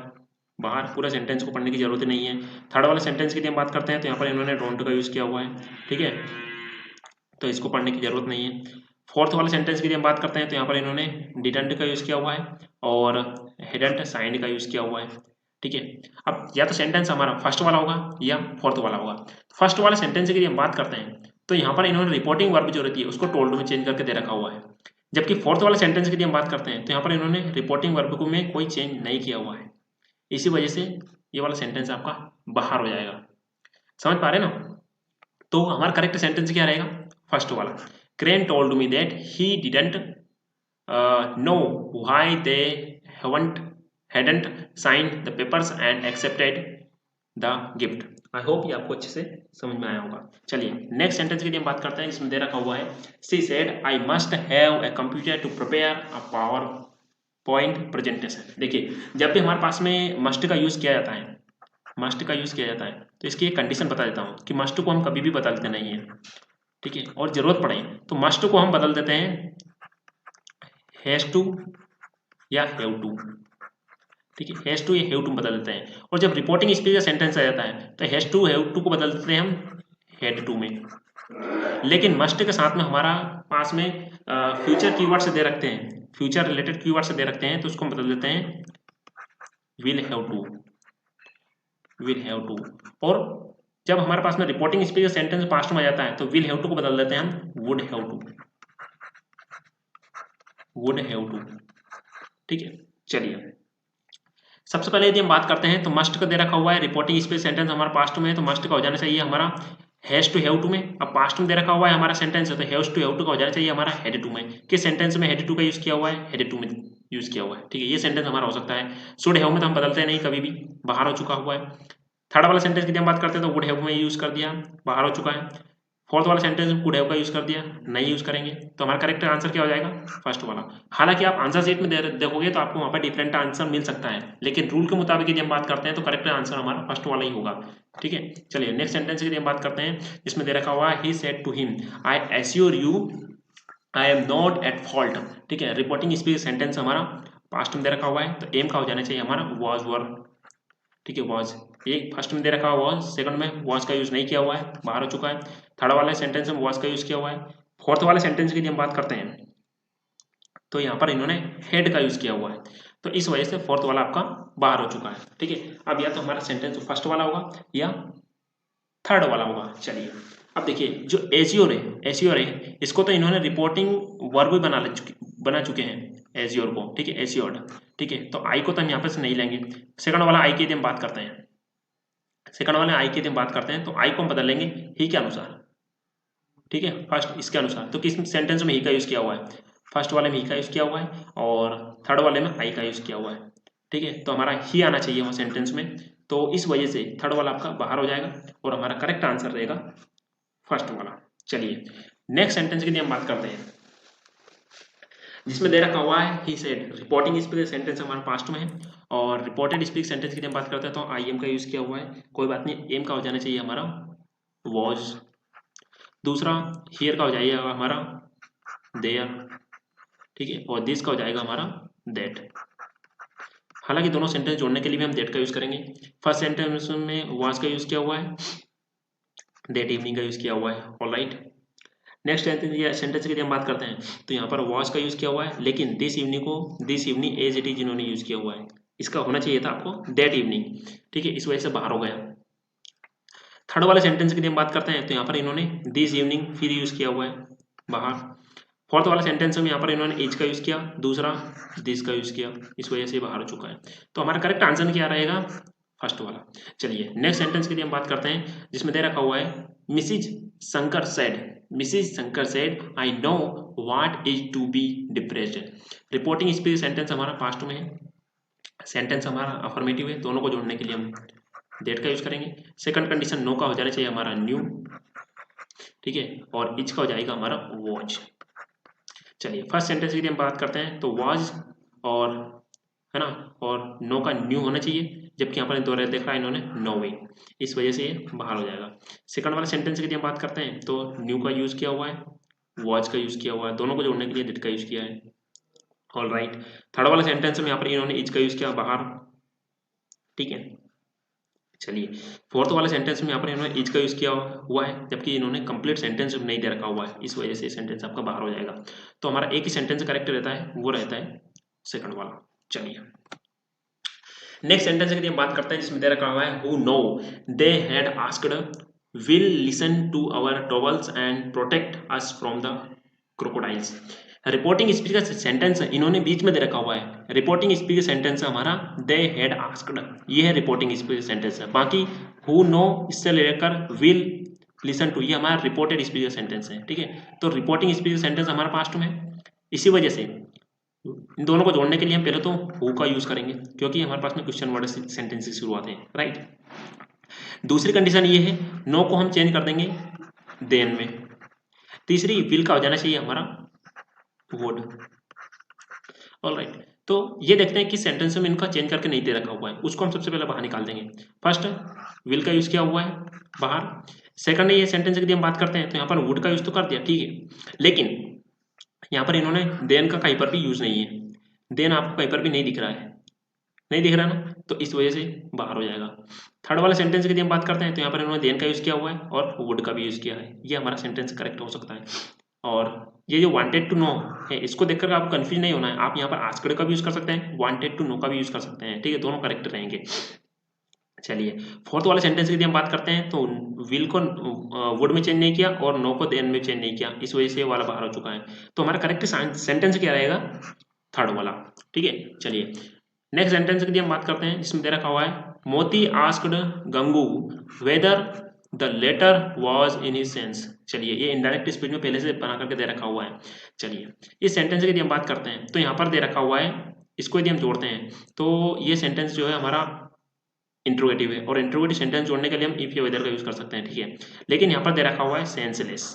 बाहर पूरा सेंटेंस को पढ़ने की जरूरत नहीं है। थर्ड वाले सेंटेंस की हम बात करते हैं तो यहाँ पर इन्होंने डोंट का यूज किया हुआ है, ठीक है, तो इसको पढ़ने की जरूरत नहीं है। फोर्थ वाले सेंटेंस की हम बात करते हैं तो यहाँ पर इन्होंने डिडंट का यूज किया हुआ है और हेडंट साइन का यूज किया हुआ है, ठीक है। अब या तो सेंटेंस हमारा फर्स्ट वाला होगा या फोर्थ वाला होगा। फर्स्ट वाले सेंटेंस की हम बात करते हैं तो यहाँ पर इन्होंने रिपोर्टिंग वर्ब जो रहती है उसको टोल्ड में चेंज करके दे रखा हुआ है, जबकि फोर्थ वाले सेंटेंस की हम बात करते हैं तो यहाँ पर इन्होंने रिपोर्टिंग वर्ब को में कोई चेंज नहीं किया हुआ है। इसी वजह से ये वाला सेंटेंस आपका बाहर हो जाएगा। समझ पा रहे ना? तो हमारा करेक्ट सेंटेंस क्या रहेगा? फर्स्ट वाला, crane told me that he didn't know why they hadn't signed the papers and accepted the gift। I hope ये आपको अच्छे से समझ में आया होगा। चलिए नेक्स्ट सेंटेंस की हम बात करते हैं जिसमें दे रखा हुआ है she said I must have a computer to prepare a PowerPoint presentation. देखिए जब भी हमारे पास में मस्ट का यूज किया जाता है, मस्ट का यूज किया जाता है तो इसकी एक कंडीशन बता देता हूँ कि मस्ट को हम कभी भी बदलते नहीं है, ठीक है, और जरूरत पड़े तो मस्ट को हम बदल देते हैं हैज टू या हैव टू, ठीक है, हैज टू या हैव टू बदल देते हैं। और जब रिपोर्टिंग स्पीच का सेंटेंस आ जाता है तो हैज टू हैव टू को बदल देते हैं हम हैड टू में। लेकिन मस्ट के साथ में हमारा पास में फ्यूचर कीवर्ड से दे रखते हैं, फ्यूचर रिलेटेड कीवर्ड से दे रखते हैं तो उसको हम बदल देते हैं will have to, will have to. और जब हमारे पास में रिपोर्टिंग स्पीच का सेंटेंस पास्ट में आ जाता है तो विल हैव टू को बदल देते हैं हम would have to, would have to, ठीक है। चलिए सबसे पहले यदि हम बात करते हैं तो मस्ट का दे रखा हुआ है रिपोर्टिंग स्पीच सेंटेंस हमारा पास्ट में है तो मस्ट का हो जाना चाहिए हमारा हैज टू हैव टू में। अब पास्ट में दे रखा हुआ है हमारा सेंटेंस है तो हैज टू हैव टू का हो जाना चाहिए हमारा हैड टू में। किस सेंटेंस में हैड टू का यूज किया हुआ है? हैड टू में यूज किया हुआ है, ठीक है, ये सेंटेंस हमारा हो सकता है। शुड हैव में तो हम बदलते नहीं कभी भी, बाहर हो चुका हुआ है। थर्ड वाला सेंटेंस की हम बात करते हैं तो वुड हैव में यूज कर दिया, बाहर हो चुका है। फोर्थ वाला सेंटेंस में कुड हैव का यूज कर दिया, नहीं यूज करेंगे, तो हमारा करेक्ट आंसर क्या हो जाएगा, फर्स्ट वाला। हालांकि आप आंसर शीट में देखोगे तो आपको वहां पर डिफरेंट आंसर मिल सकता है, लेकिन रूल के मुताबिक यदि हम बात करते हैं तो करेक्ट आंसर हमारा फर्स्ट वाला ही होगा। ठीक है, चलिए नेक्स्ट सेंटेंस की हम बात करते हैं, जिसमें दे रखा हुआ है he said to him I assure you I am not at fault. ठीक है, रिपोर्टिंग स्पीच सेंटेंस हमारा पास्ट में दे रखा हुआ है, तो एम का हो जाना चाहिए हमारा वॉज वर। ठीक है, वॉज ये फर्स्ट में दे रखा हुआ वॉज, सेकंड में वॉज का यूज नहीं किया हुआ है, बाहर हो चुका है। थर्ड वाले सेंटेंस में वॉज का यूज किया हुआ है। फोर्थ वाले सेंटेंस की हम बात करते हैं तो यहाँ पर इन्होंने हेड का यूज किया हुआ है, तो इस वजह से फोर्थ वाला आपका बाहर हो चुका है। ठीक है, अब या तो हमारा सेंटेंस फर्स्ट वाला होगा या थर्ड वाला होगा। चलिए अब देखिए जो एजियोर है इसको तो इन्होंने रिपोर्टिंग वर्ब भी बना चुके हैं एजियोर को। ठीक है, एजियोर्ड। ठीक है, तो आई को तो हम यहाँ पे से नहीं लेंगे। सेकंड वाला आई की हम बात करते हैं, सेकंड वाले आई की हम बात करते हैं, तो आई को हम बदल लेंगे ही के अनुसार। ठीक है, फर्स्ट इसके अनुसार, तो किस सेंटेंस में ही का यूज किया हुआ है, फर्स्ट वाले में ही का यूज किया हुआ है और थर्ड वाले में आई का यूज किया हुआ है। ठीक है, तो हमारा ही आना चाहिए वहाँ सेंटेंस में, तो इस वजह से थर्ड वाला आपका बाहर हो जाएगा और हमारा करेक्ट आंसर रहेगा फर्स्ट वाला। चलिए नेक्स्ट सेंटेंस की हम बात करते हैं, जिसमें दे रखा हुआ है he said. Reporting speech sentence हमारा पास्ट में है और रिपोर्टेड स्पीच सेंटेंस की हम बात करते हैं तो आई एम का यूज किया हुआ है, कोई बात नहीं, एम का हो जाना चाहिए हमारा वॉज। दूसरा हियर का हो जाएगा हमारा देयर। ठीक है, और दिस का हो जाएगा हमारा दैट। हालांकि दोनों सेंटेंस जोड़ने के लिए भी हम दैट का यूज करेंगे। फर्स्ट सेंटेंस में वाज का यूज किया हुआ है, दैट इवनिंग का यूज किया हुआ है। ऑलराइट, नेक्स्ट सेंटेंस की हम बात करते हैं तो यहाँ पर वाज का यूज किया हुआ है, लेकिन this evening as it is इन्होंने यूज किया हुआ है, इसका होना चाहिए था आपको दैट इवनिंग। ठीक है, इस वजह से बाहर हो गया। थर्ड वाले सेंटेंस की हम बात करते हैं तो यहाँ पर इन्होंने दिस इवनिंग फिर यूज किया हुआ है, बाहर। फोर्थ वाला सेंटेंस में यहाँ पर इन्होंने एज का यूज किया, दूसरा दिस का यूज किया, इस वजह से बाहर हो चुका है। तो हमारा करेक्ट आंसर क्या रहेगा, फर्स्ट वाला। चलिए नेक्स्ट सेंटेंस के लिए हम बात करते हैं, जिसमें दे रखा हुआ है Mrs Shankar said I know what is to be depressed. Reporting speech sentence हमारा पास्ट में है, सेंटेंस हमारा अफर्मेटिव है, दोनों को जोड़ने के लिए हम दैट का यूज करेंगे। सेकंड कंडीशन नो का हो जाना चाहिए हमारा न्यू। ठीक है, और इच का हो जाएगा हमारा वॉच। चलिए फर्स्ट सेंटेंस की हम बात करते हैं तो वाज और है ना, और नो का न्यू होना चाहिए, जबकि यहाँ पर दो देख रहा है इन्होंने नो वे, इस वजह से ये बाहर हो जाएगा। सेकंड वाले सेंटेंस की हम बात करते हैं तो न्यू का यूज किया हुआ है, वाज का यूज किया हुआ है, दोनों को जोड़ने के लिए डिड का यूज किया है। ऑल राइट, थर्ड वाले सेंटेंस में यहाँ पर इन्होंने इज का यूज किया बाहर। ठीक है, चलिए फोर्थ वाले सेंटेंस में यहाँ पर इन्होंने इज का यूज किया हुआ है, जबकि इन्होंने कंप्लीट सेंटेंस नहीं दे रखा हुआ है, इस वजह से सेंटेंस आपका बाहर हो जाएगा। तो हमारा एक ही सेंटेंस करेक्ट रहता है, वो रहता है सेकंड वाला। चलिए नेक्स्ट सेंटेंस की हम बात करते हैं, जिसमें दे रखा हुआ है who know they had asked will listen to our troubles and protect us from the crocodiles. Reporting speech का सेंटेंस इन्होंने बीच में दे रखा हुआ है, रिपोर्टिंग स्पीच सेंटेंस हमारा दे हैड आस्क्ड, ये है रिपोर्टिंग स्पीच सेंटेंस है। बाकी हु नो इससे लेकर विल लिसन टू ये हमारा रिपोर्टेड स्पीच सेंटेंस है। ठीक है, तो रिपोर्टिंग स्पीच सेंटेंस हमारा पास्ट में है, इसी वजह से इन दोनों को जोड़ने के लिए हम पहले तो हु का यूज करेंगे, क्योंकि हमारे पास में क्वेश्चन वर्ड सेंटेंस से शुरुआत है। राइट, दूसरी कंडीशन ये है नो को हम चेंज कर देंगे देन में। तीसरी विल का हो जाना चाहिए हमारा वुड। ऑलराइट, तो ये देखते हैं कि सेंटेंस में इनका चेंज करके नहीं दे रखा हुआ है, उसको हम सबसे पहले बाहर निकाल देंगे। फर्स्ट विल का यूज किया हुआ है बाहर, सेकंड ये सेंटेंस की हम बात करते हैं तो यहाँ पर वुड का यूज तो कर दिया, ठीक है, लेकिन यहाँ पर इन्होंने देन का कहीं पर भी यूज नहीं है, देन आपको कहीं पर भी नहीं दिख रहा है, नहीं दिख रहा ना, तो इस वजह से बाहर हो जाएगा। थर्ड वाले सेंटेंस की हम बात करते हैं तो यहाँ पर इन्होंने देन का यूज किया हुआ है और वुड का भी यूज किया है, ये हमारा सेंटेंस करेक्ट हो सकता है। और ये जो वांटेड टू नो है, इसको देखकर आपको कंफ्यूज नहीं होना है, आप यहाँ पर आस्क्ड का भी यूज कर सकते हैं, वांटेड टू नो का भी यूज कर सकते हैं। ठीक है, दोनों करेक्ट रहेंगे। चलिए फोर्थ वाले सेंटेंस की हम बात करते हैं तो विल को वुड में चेंज नहीं किया और नो को देन में चेंज नहीं किया, इस वजह से ये वाला बाहर हो चुका है। तो हमारा करेक्ट सेंटेंस क्या रहेगा, थर्ड वाला। ठीक है, चलिए नेक्स्ट सेंटेंस की हम बात करते हैं, जिसमें दे रखा हुआ है Moti asked Gangu whether the letter was in his sense. चलिए ये इनडायरेक्ट स्पीच में पहले से बना करके दे रखा हुआ है। चलिए इस सेंटेंस की हम बात करते हैं तो यहाँ पर दे रखा हुआ है, इसको यदि हम जोड़ते हैं तो ये सेंटेंस जो है हमारा इंट्रोगेटिव है, और इंट्रोगेटिव सेंटेंस जोड़ने के लिए हम इफ या वेदर का यूज कर सकते हैं, ठीक है। लेकिन यहाँ पर दे रखा हुआ है सेंसलेस।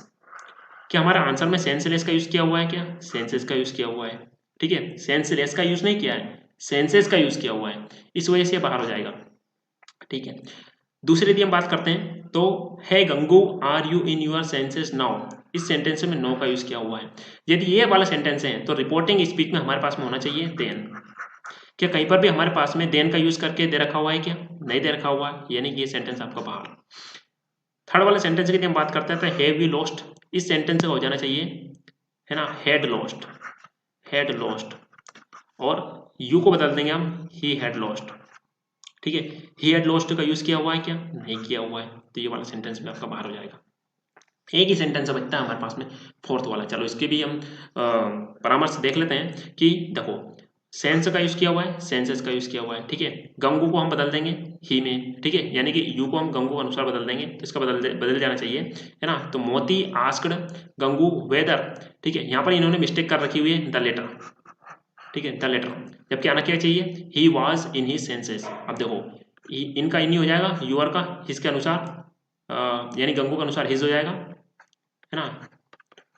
क्या हमारा आंसर में सेंसलेस का यूज किया हुआ है? क्या सेंसेस का यूज किया हुआ है? ठीक है, सेंसलेस का यूज नहीं किया है, सेंसेस का यूज किया हुआ है, इस वजह से बाहर हो जाएगा, ठीक है। दूसरी यदि हम बात करते हैं तो है Gangu are you in your senses now, इस सेंटेंस में नो का यूज किया हुआ है। यदि ये वाला सेंटेंस है तो रिपोर्टिंग स्पीच में हमारे पास में होना चाहिए देन। क्या कहीं पर भी हमारे पास में देन का यूज करके दे रखा हुआ है? क्या नहीं दे रखा हुआ है, यानी कि ये सेंटेंस आपका बाहर। थर्ड वाले सेंटेंस की यदि हम बात करते हैं तो हैव यू लॉस्ट, इस सेंटेंस का हो जाना चाहिए, है ना, हैड लॉस्ट, हैड लॉस्ट, और यू को बदल देंगे हम ही हैड लॉस्ट, ठीक है। ही हैड लॉस्ट का यूज किया हुआ है? क्या नहीं किया हुआ है, तो ये वाला सेंटेंस भी आपका बाहर हो जाएगा। एक ही सेंटेंस बचता है हमारे पास में, फोर्थ वाला। चलो इसके भी हम परामर्श देख लेते हैं कि देखो सेंस का यूज किया हुआ है, सेंसेस का यूज किया हुआ है, ठीक है। गंगू को हम बदल देंगे ही में, ठीक है, यानी कि यू को हम गंगू के अनुसार बदल देंगे, तो इसका बदल जाना चाहिए, है ना। तो मोती आस्क्ड गंगू वेदर, ठीक है, यहाँ पर इन्होंने मिस्टेक कर रखी हुई है द लेटर, ठीक है, द लेटर, जबकि आना क्या चाहिए, he was in his senses. अब देखो इनका इन ही हो जाएगा, यूआर का हिज के अनुसार, यानी गंगू के अनुसार हिज हो जाएगा, है ना,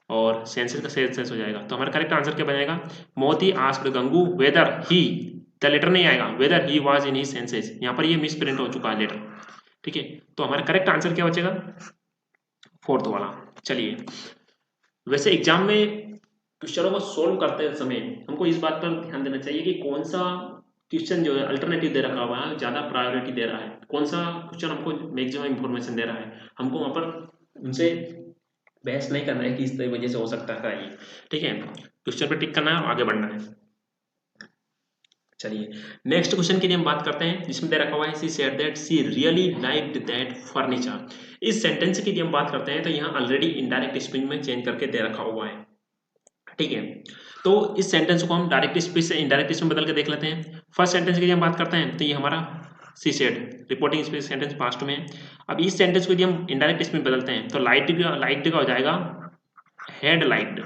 और सेंसेस का सेंसेस हो जाएगा। तो हमारा करेक्ट आंसर क्या बनेगा, Moti asked Gangu whether he, the letter नहीं आएगा, whether he was in his senses, यहाँ पर ये मिस प्रिंट हो चुका है लेटर, ठीक है। तो हमारा करेक्ट आंसर क्या बचेगा, फोर्थ वाला। चलिए, वैसे एग्जाम में क्वेश्चनों को सोल्व करते समय हमको इस बात पर ध्यान देना चाहिए कि कौन सा क्वेश्चन जो है अल्टरनेटिव दे रखा हुआ है, ज्यादा प्रायोरिटी दे रहा है, कौन सा क्वेश्चन हमको मैक्सिमम इंफॉर्मेशन दे रहा है, हमको वहां पर उनसे बहस नहीं करना है कि इस वजह से हो सकता है ये, ठीक है। क्वेश्चन पे टिक करना है और आगे बढ़ना है। चलिए नेक्स्ट क्वेश्चन की हम बात करते हैं, जिसमें दे रखा हुआ है she said that she really liked that furniture. इस सेंटेंस की हम बात करते हैं तो यहाँ ऑलरेडी इनडायरेक्ट स्पीच में चेंज करके दे रखा हुआ है, ठीक है। तो इस सेंटेंस को हम डायरेक्ट स्पीच से इनडायरेक्ट स्पीच में बदल के देख लेते हैं। फर्स्ट सेंटेंस की हम बात करते हैं तो ये हमारा she said, reporting speech sentence past में है। अब इस सेंटेंस को यदि हम इनडायरेक्ट स्पीच में बदलते हैं तो लाइक्ड का हो जाएगा हेड लाइक्ड।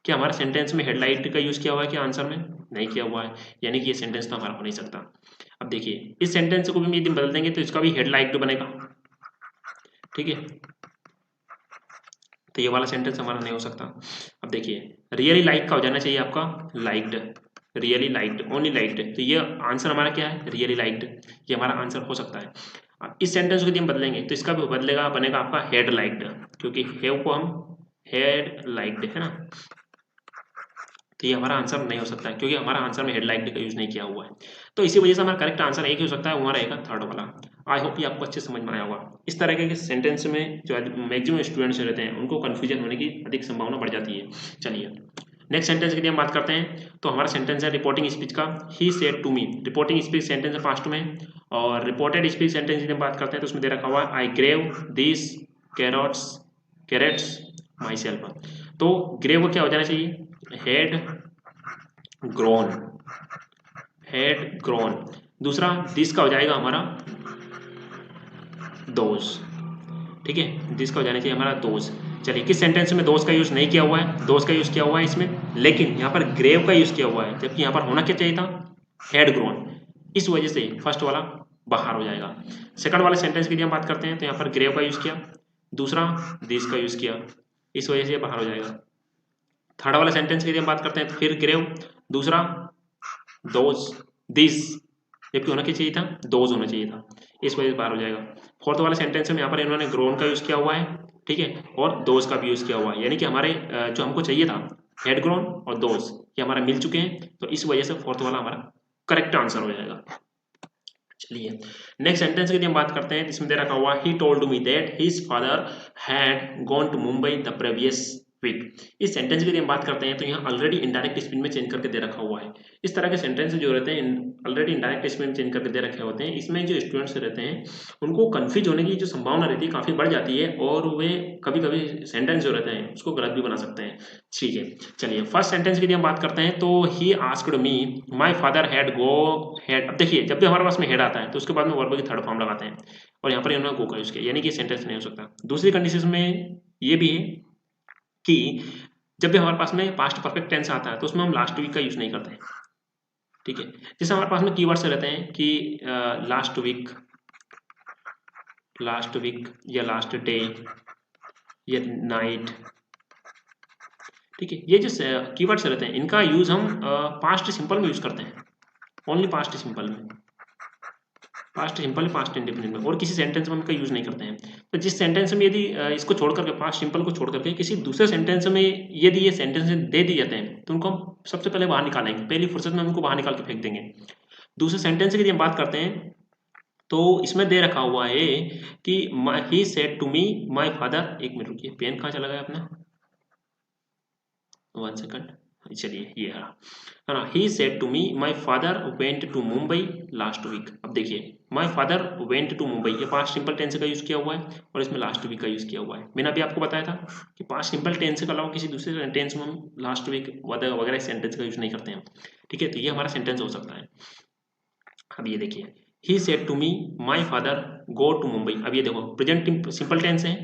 क्या हमारे सेंटेंस में हेड लाइक्ड का यूज किया हुआ है? क्या आंसर में नहीं किया हुआ है, यानी कि ये सेंटेंस तो हमारा हो नहीं सकता। अब देखिए इस सेंटेंस को भी यदि बदल देंगे तो इसका भी हेड लाइक्ड बनेगा, ठीक है, तो ये वाला सेंटेंस हमारा नहीं हो सकता। अब देखिए रियली लाइक का हो जाना चाहिए आपका liked, really liked, only liked, तो ये आंसर हमारा क्या है, रियली लाइक्ड, ये हमारा आंसर हो सकता है। अब इस सेंटेंस को यदि हम बदलेंगे तो इसका भी बदलेगा, बनेगा आपका हेड लाइक्ड, क्योंकि हेव को हम हेड लाइक्ड, है ना, तो ये हमारा आंसर नहीं हो सकता है, क्योंकि हमारा आंसर में हेड लाइक्ड का यूज नहीं किया हुआ है। तो इसी वजह से हमारा करेक्ट आंसर एक ही हो सकता है, हमारा रहेगा थर्ड वाला। आई होप ये आपको अच्छे समझ में आया होगा। इस तरह के सेंटेंस में जो मैक्सिमम स्टूडेंट्स रहते हैं उनको कंफ्यूजन होने की अधिक संभावना बढ़ जाती है। चलिए नेक्स्ट सेंटेंस के लिए हम बात करते हैं, तो हमारा सेंटेंस है रिपोर्टिंग स्पीच का, he said to me. Reporting speech sentence है पास्ट में, और रिपोर्टेड स्पीच सेंटेंस की हम बात करते हैं तो उसमें दे रखा हुआ है I grew this carrots myself. तो ग्रेव क्या हो जाना चाहिए, हेड ग्रोन, हेड ग्रोन। दूसरा दिस का हो जाएगा हमारा दोज, ठीक है, दिस का हो जाना चाहिए हमारा दोज। चलिए किस सेंटेंस में दोज का यूज नहीं किया हुआ है, दोज का यूज किया हुआ है इसमें, लेकिन यहाँ पर ग्रेव का यूज किया हुआ है, जबकि यहाँ पर होना क्या चाहिए था, हेड ग्रोन, इस वजह से फर्स्ट वाला बाहर हो जाएगा। सेकंड वाले सेंटेंस की यदि हम बात करते हैं तो यहाँ पर ग्रेव का यूज किया, दूसरा दिस का यूज किया, इस वजह से बाहर हो जाएगा। थर्ड वाला सेंटेंस की यदि हम बात करते हैं तो फिर ग्रेव, दूसरा दोज, दिस, जबकि होना क्या चाहिए था, दोज होना चाहिए था, इस वजह से बाहर हो जाएगा। फोर्थ वाले सेंटेंस में यहाँ पर इन्होंने ग्रोन का यूज किया हुआ है, ठीक है, और दोज का भी यूज किया हुआ है, यानी कि हमारे जो हमको चाहिए था हेड ग्रोन और दोज ये हमारा मिल चुके हैं, तो इस वजह से फोर्थ वाला हमारा करेक्ट आंसर हो जाएगा। चलिए नेक्स्ट सेंटेंस की हम बात करते हैं, इसमें दे रखा हुआ he told me that his father had gone to Mumbai the previous week. इस सेंटेंस की हम बात करते हैं तो यहाँ ऑलरेडी इनडायरेक्ट स्पीच में चेंज करके दे रखा हुआ है। इस तरह के सेंटेंस जो रहते हैं ऑलरेडी इनडायरेक्ट स्पीच में चेंज करके दे रखे होते हैं, इसमें जो स्टूडेंट्स रहते हैं उनको कंफ्यूज होने की जो संभावना रहती है काफी बढ़ जाती है, और वे कभी कभी सेंटेंस जो रहते हैं उसको गलत भी बना सकते हैं। ठीक है, चलिए फर्स्ट सेंटेंस की हम बात करते हैं तो ही asked me my father had go had. अब देखिए जब भी हमारे पास में हेड आता है तो उसके बाद में वर्ब की थर्ड फॉर्म लगाते हैं, और यहाँ पर इन्होंने गो का यूज किया, यानी कि सेंटेंस नहीं हो सकता। दूसरी कंडीशन में ये भी है कि जब भी हमारे पास में पास्ट परफेक्ट टेंस आता है तो उसमें हम लास्ट वीक का यूज नहीं करते हैं, ठीक है। जैसे हमारे पास में कीवर्ड्स रहते हैं कि लास्ट वीक, लास्ट वीक या लास्ट डे या नाइट। ठीक है, ये जो कीवर्ड्स रहते हैं इनका यूज हम पास्ट सिंपल में यूज करते हैं, ओनली पास्ट सिंपल में, पास्ट सिंपल पास्ट इंडेफिनिट में, और किसी सेंटेंस में हम इनका यूज नहीं करते हैं। तो जिस सेंटेंस में यदि इसको छोड़ करके पास्ट सिंपल को छोड़ करके किसी दूसरे सेंटेंस में यदि ये सेंटेंस दे दिए जाते हैं तो उनको हम सबसे पहले बाहर निकालेंगे, पहली फुर्सत में उनको बाहर निकाल के फेंक देंगे। दूसरे सेंटेंस की यदि हम बात करते हैं तो इसमें दे रखा हुआ है कि he said to me my father, एक मिनट रुकिए, पेन कहाँ चला गया अपना, 1 सेकंड, चलिए ये है ना, he said to me my father went to Mumbai last week. अब देखिए my father went to Mumbai, ये पास्ट सिंपल टेंस का यूज किया हुआ है और इसमें लास्ट वीक का यूज किया हुआ है। मैंने अभी आपको बताया था कि पास्ट सिंपल टेंस के अलावा किसी दूसरे टेंस में हम लास्ट वीक वगैरह सेंटेंस का यूज नहीं करते हैं। ठीक है, तो ये हमारा सेंटेंस हो सकता है। अब ये देखिए, he said to me my father go to Mumbai. अब ये देखो प्रेजेंट सिंपल टेंस है,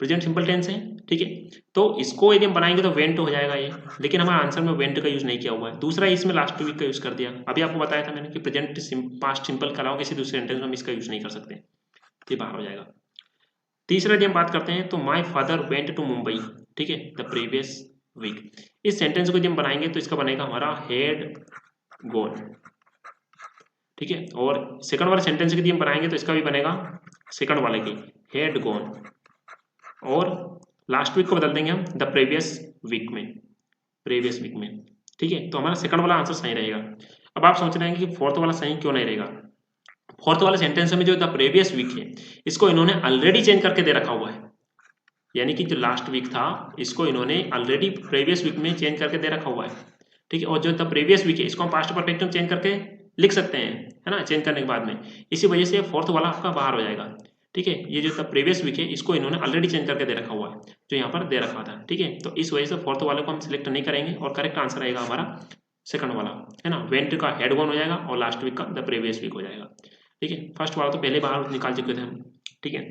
प्रेजेंट सिंपल टेंस है। ठीक है, तो इसको यदि हम बनाएंगे तो वेंट हो जाएगा ये, लेकिन हमारे आंसर में वेंट का यूज नहीं किया हुआ है। दूसरा इसमें लास्ट वीक का यूज कर दिया। अभी आपको बताया था मैंने कि प्रेजेंट पास्ट सिंपल के अलावा किसी दूसरे सेंटेंस में हम इसका यूज नहीं कर सकते, ये बाहर हो जाएगा। तीसरा यदि हम बात करते हैं तो my father went to Mumbai, ठीक है, द प्रीवियस वीक। इस सेंटेंस को यदि हम बनाएंगे तो इसका बनेगा हमारा हैड गॉन। ठीक है, और सेकंड वाले सेंटेंस की यदि हम बनाएंगे तो इसका भी बनेगा सेकंड वाले की हैड गॉन, और लास्ट वीक को बदल देंगे हम द प्रीवियस वीक में, प्रीवियस वीक में। ठीक है, तो हमारा सेकंड वाला आंसर सही रहेगा। अब आप सोच रहे हैं कि फोर्थ वाला सही क्यों नहीं रहेगा। फोर्थ वाले सेंटेंस में जो द प्रीवियस वीक है इसको इन्होंने ऑलरेडी चेंज करके दे रखा हुआ है, यानी कि जो लास्ट वीक था इसको इन्होंने ऑलरेडी प्रीवियस वीक में चेंज करके दे रखा हुआ है। ठीक है, और जो द प्रीवियस वीक है इसको हम पास्ट परफेक्ट में चेंज करके लिख सकते हैं, है ना, चेंज करने के बाद में। इसी वजह से फोर्थ वाला आपका बाहर हो जाएगा। ठीक है, ये जो प्रीवियस वीक है इसको इन्होंने ऑलरेडी चेंज करके दे रखा हुआ है, जो यहाँ पर दे रखा था। ठीक है, तो इस वजह से फोर्थ वाले को हम सिलेक्ट नहीं करेंगे और करेक्ट आंसर आएगा हमारा सेकंड वाला, है ना, वेंट का हेड गॉन हो जाएगा और लास्ट वीक का द प्रीवियस वीक हो जाएगा। ठीक है, फर्स्ट वाला तो पहले बाहर निकाल चुके थे हम। ठीक है,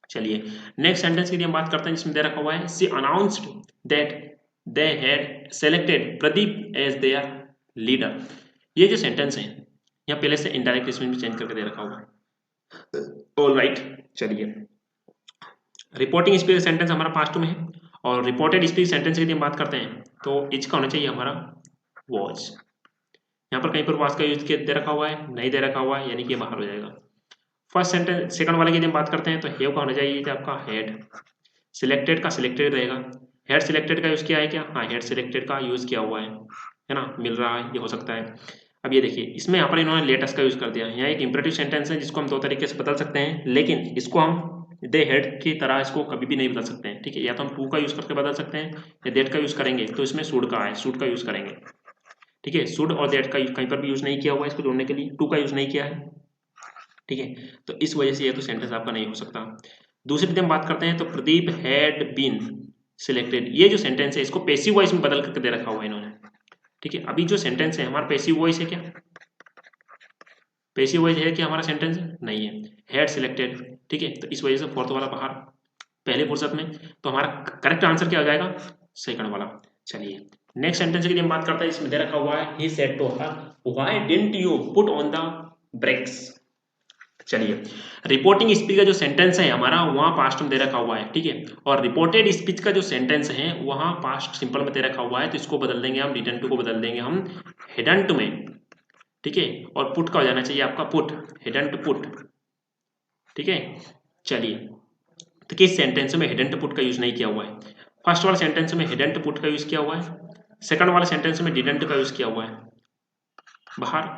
चलिए नेक्स्ट सेंटेंस की हम बात करते हैं जिसमें दे रखा हुआ है she announced that they had selected Pradeep as their leader. ये जो सेंटेंस है यहाँ पहले से इनडायरेक्ट इसमें भी चेंज करके दे रखा हुआ है। ऑल राइट, चलिए रिपोर्टिंग स्पीच सेंटेंस हमारा पास्ट में है, और रिपोर्टेड स्पीच सेंटेंस की हम बात करते हैं तो इच का होना चाहिए हमारा वॉज। यहाँ पर कहीं पर वॉज का यूज दे रखा हुआ है, नहीं दे रखा हुआ है, यानी कि बाहर हो जाएगा। फर्स्ट सेंटेंस सेकंड वाले की हम बात करते हैं तो हैव का होना चाहिए आपका हैड। सिलेक्टेड का सिलेक्टेड रहेगा, हेड सिलेक्टेड का यूज किया है क्या, हाँ हेड सिलेक्टेड का यूज किया हुआ है ना, मिल रहा है, ये हो सकता है। अब ये देखिए इसमें यहाँ पर इन्होंने लेटेस्ट का यूज कर दिया। यहाँ एक इंपरेटिव सेंटेंस है जिसको हम दो तरीके से बदल सकते हैं, लेकिन इसको हम दे हेड की तरह इसको कभी भी नहीं बदल सकते हैं। ठीक है, या तो हम टू का यूज करके बदल सकते हैं या देट का यूज करेंगे तो इसमें शुड का है, शुड का यूज करेंगे। ठीक है, शुड और देट का कहीं पर भी यूज नहीं किया हुआ है इसको जोड़ने के लिए, टू का यूज नहीं किया है। ठीक है, तो इस वजह से ये तो सेंटेंस आपका नहीं हो सकता। दूसरी यदि हम बात करते हैं तो प्रदीप हैड बीन सिलेक्टेड, ये जो सेंटेंस है इसको पैसिव वॉइस में बदल करके दे रखा हुआ है इन्होंने। ठीक है, अभी जो सेंटेंस है हमारा पैसिव वॉइस है क्या, पैसिव वॉइस है क्या हमारा सेंटेंस, नहीं है, हैड सिलेक्टेड। ठीक है, तो इस वजह से फोर्थ वाला बाहर पहले फुर्सत में, तो हमारा करेक्ट आंसर क्या हो जाएगा, सेकंड वाला। चलिए नेक्स्ट सेंटेंस की हम बात करते हैं, इसमें दे रखा हुआ है he said to her why didn't you put on the brakes. चलिए रिपोर्टिंग स्पीच का जो सेंटेंस है हमारा वहां पास्ट में दे रखा हुआ है। ठीक है, और रिपोर्टेड स्पीच का जो सेंटेंस है वहां पास्ट सिंपल में दे रखा हुआ है, तो इसको बदल देंगे हम, डिडंट को बदल देंगे हम हेडंट में। ठीक है, और पुट का हो जाना चाहिए आपका पुट, हेडंट पुट। ठीक है, चलिए तो किस सेंटेंस में हेडंट पुट का यूज नहीं किया हुआ है, फर्स्ट वाले सेंटेंस में हेडंट पुट का यूज किया हुआ है, सेकंड वाले सेंटेंस में डिडंट का यूज किया हुआ है बाहर,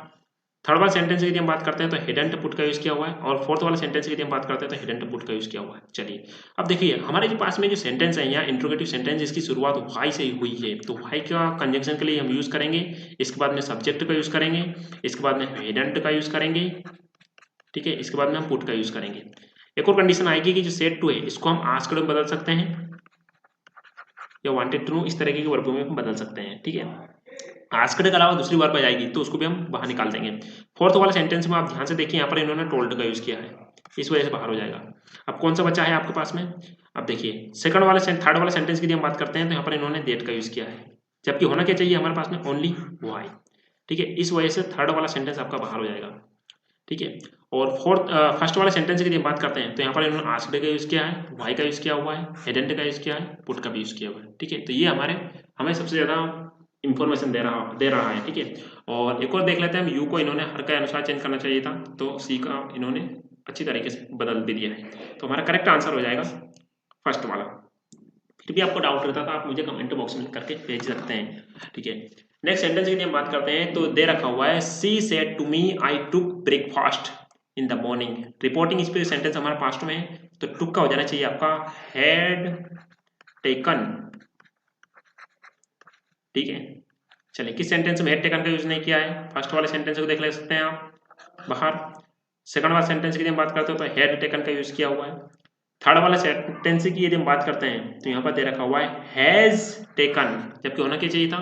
थर्ड वाले सेंटेंस की हम बात करते हैं तो हेडंट पुट का यूज किया हुआ है, और फोर्थ वाले सेंटेंस की हम बात करते हैं तो हेडंट पुट का यूज किया हुआ है। चलिए अब देखिए हमारे जो पास में जो सेंटेंस है यहाँ इंट्रोगेटिव सेंटेंस जिसकी शुरुआत व्हाई से हुई है, तो व्हाई का कंजंक्शन के लिए हम यूज करेंगे, इसके बाद में सब्जेक्ट का यूज करेंगे, इसके बाद में हेडंट का यूज करेंगे। ठीक है, इसके बाद में हम पुट का यूज करेंगे। एक और कंडीशन आएगी कि जो सेड टू है इसको हम आस्क्ड में बदल सकते हैं या वांटेड टू नो, इस तरीके के वर्बों में हम बदल सकते हैं। ठीक है, आस्क्ड के अलावा दूसरी वर्ब आ जाएगी तो उसको भी हम बाहर निकाल देंगे। फोर्थ वाले सेंटेंस में आप ध्यान से देखिए यहाँ पर इन्होंने टोल्ड का यूज किया है, इस वजह से बाहर हो जाएगा। अब कौन सा बच्चा है आपके पास में, अब देखिए सेकंड वाले थर्ड वाले सेंटेंस की हम बात करते हैं तो यहाँ पर इन्होंने डेट का यूज किया है, जबकि होना क्या चाहिए हमारे पास में ओनली व्हाई। ठीक है, इस वजह से थर्ड वाला सेंटेंस आपका बाहर हो जाएगा। ठीक है, और फर्स्ट वाले सेंटेंस की जब बात करते हैं तो यहाँ पर इन्होंने आस्क्ड का यूज़ किया है, वाई का यूज़ किया हुआ है, हेडेंट का यूज़ किया है, पुट का भी यूज़ किया हुआ है। ठीक है, तो ये हमें सबसे ज़्यादा इंफॉर्मेशन दे रहा है। ठीक है, और एक और देख लेते हैं हम, यू को इन्होंने हर के अनुसार चेंज करना चाहिए था, तो सी का इन्होंने अच्छी तरीके से बदल भी दिया है। तो हमारा करेक्ट आंसर हो जाएगा फर्स्ट वाला। फिर भी आपको डाउट रहता था आप मुझे कमेंट बॉक्स में लिख करके भेज सकते हैं। ठीक है, नेक्स्ट सेंटेंस की हम बात करते हैं तो दे रखा हुआ है she said to me I took breakfast in the morning. Reporting speech sentence हमारा पास्ट में है, तो टुक का हो जाना चाहिए आपका हैड टेकन। ठीक है, चलिए किस सेंटेंस में हैड टेकन का यूज नहीं किया है, फर्स्ट वाले सेंटेंस को देख ले सकते हैं आप बाहर। सेकंड वाले सेंटेंस की हम बात करते हैं तो हैड टेकन का यूज किया हुआ है। थर्ड वाला सेंटेंस की यदि हम बात करते हैं तो यहाँ पर दे रखा हुआ है हैज टेकन, जबकि होना क्या चाहिए था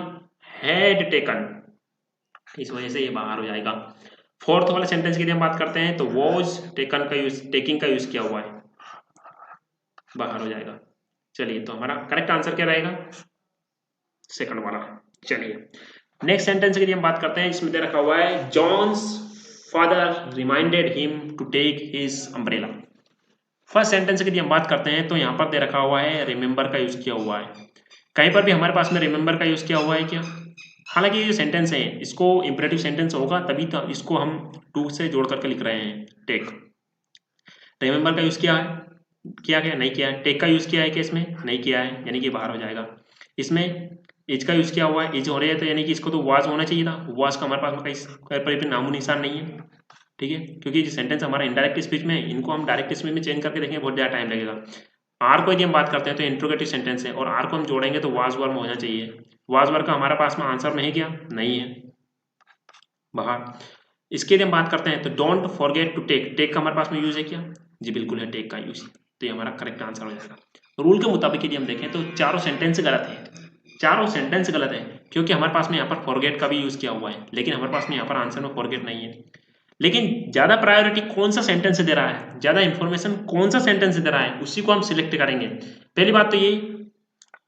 हैड टेकन, इस वजह से ये बाहर हो जाएगा। फोर्थ वाले सेंटेंस की यदि हम बात करते हैं तो वॉज टेकन का यूज, टेकिंग का यूज किया हुआ है, बाहर हो जाएगा। चलिए, तो हमारा करेक्ट आंसर क्या रहेगा सेकंड वाला। चलिए, नेक्स्ट सेंटेंस की यदि हम बात करते हैं इसमें दे रखा हुआ है John's father reminded him to take his umbrella. First sentence की यदि हम बात करते हैं तो यहाँ पर दे रखा हुआ है रिमेंबर का यूज किया हुआ है। कहीं पर भी हमारे पास में रिमेंबर का यूज किया हुआ है क्या? हालांकि ये जो सेंटेंस है इसको इंपरेटिव सेंटेंस होगा तभी तो इसको हम टू से जोड़ करके लिख रहे हैं। टेक, रिमेंबर का यूज किया है, किया गया नहीं किया है। टेक का यूज किया है कि इसमें नहीं किया है, यानी कि बाहर हो जाएगा। इसमें इज का यूज किया हुआ है, इज हो रहा है तो यानी कि इसको तो वाज होना चाहिए था, वाज का हमारे पास में कहीं पर भी नामो निशान नहीं है। ठीक है, क्योंकि जो सेंटेंस हमारा इनडायरेक्ट स्पीच में है इनको हम डायरेक्ट स्पीच में चेंज करके देखेंगे बहुत ज़्यादा टाइम लगेगा। आर को यदि हम बात करते हैं तो इंट्रोगेटिव सेंटेंस है और आर को हम जोड़ेंगे तो वाज वर्म होना चाहिए। वाज वर्म का हमारे पास में आंसर में है क्या? नहीं है, बाहर। इसके यदि हम बात करते हैं तो don't forget to take, take का हमारे पास में यूज है क्या? जी बिल्कुल है, टेक का यूज, तो ये हमारा करेक्ट आंसर हो जाएगा। रूल के मुताबिक यदि हम देखें तो चारों सेंटेंस गलत है, चारों सेंटेंस गलत है, क्योंकि हमारे पास में यहाँ पर फॉरगेट का भी यूज किया हुआ है, लेकिन हमारे पास में यहाँ पर आंसर में फॉरगेट नहीं है। लेकिन ज्यादा प्रायोरिटी कौन सा सेंटेंस दे रहा है, ज्यादा इंफॉर्मेशन कौन सा सेंटेंस दे रहा है, उसी को हम सिलेक्ट करेंगे। पहली बात तो ये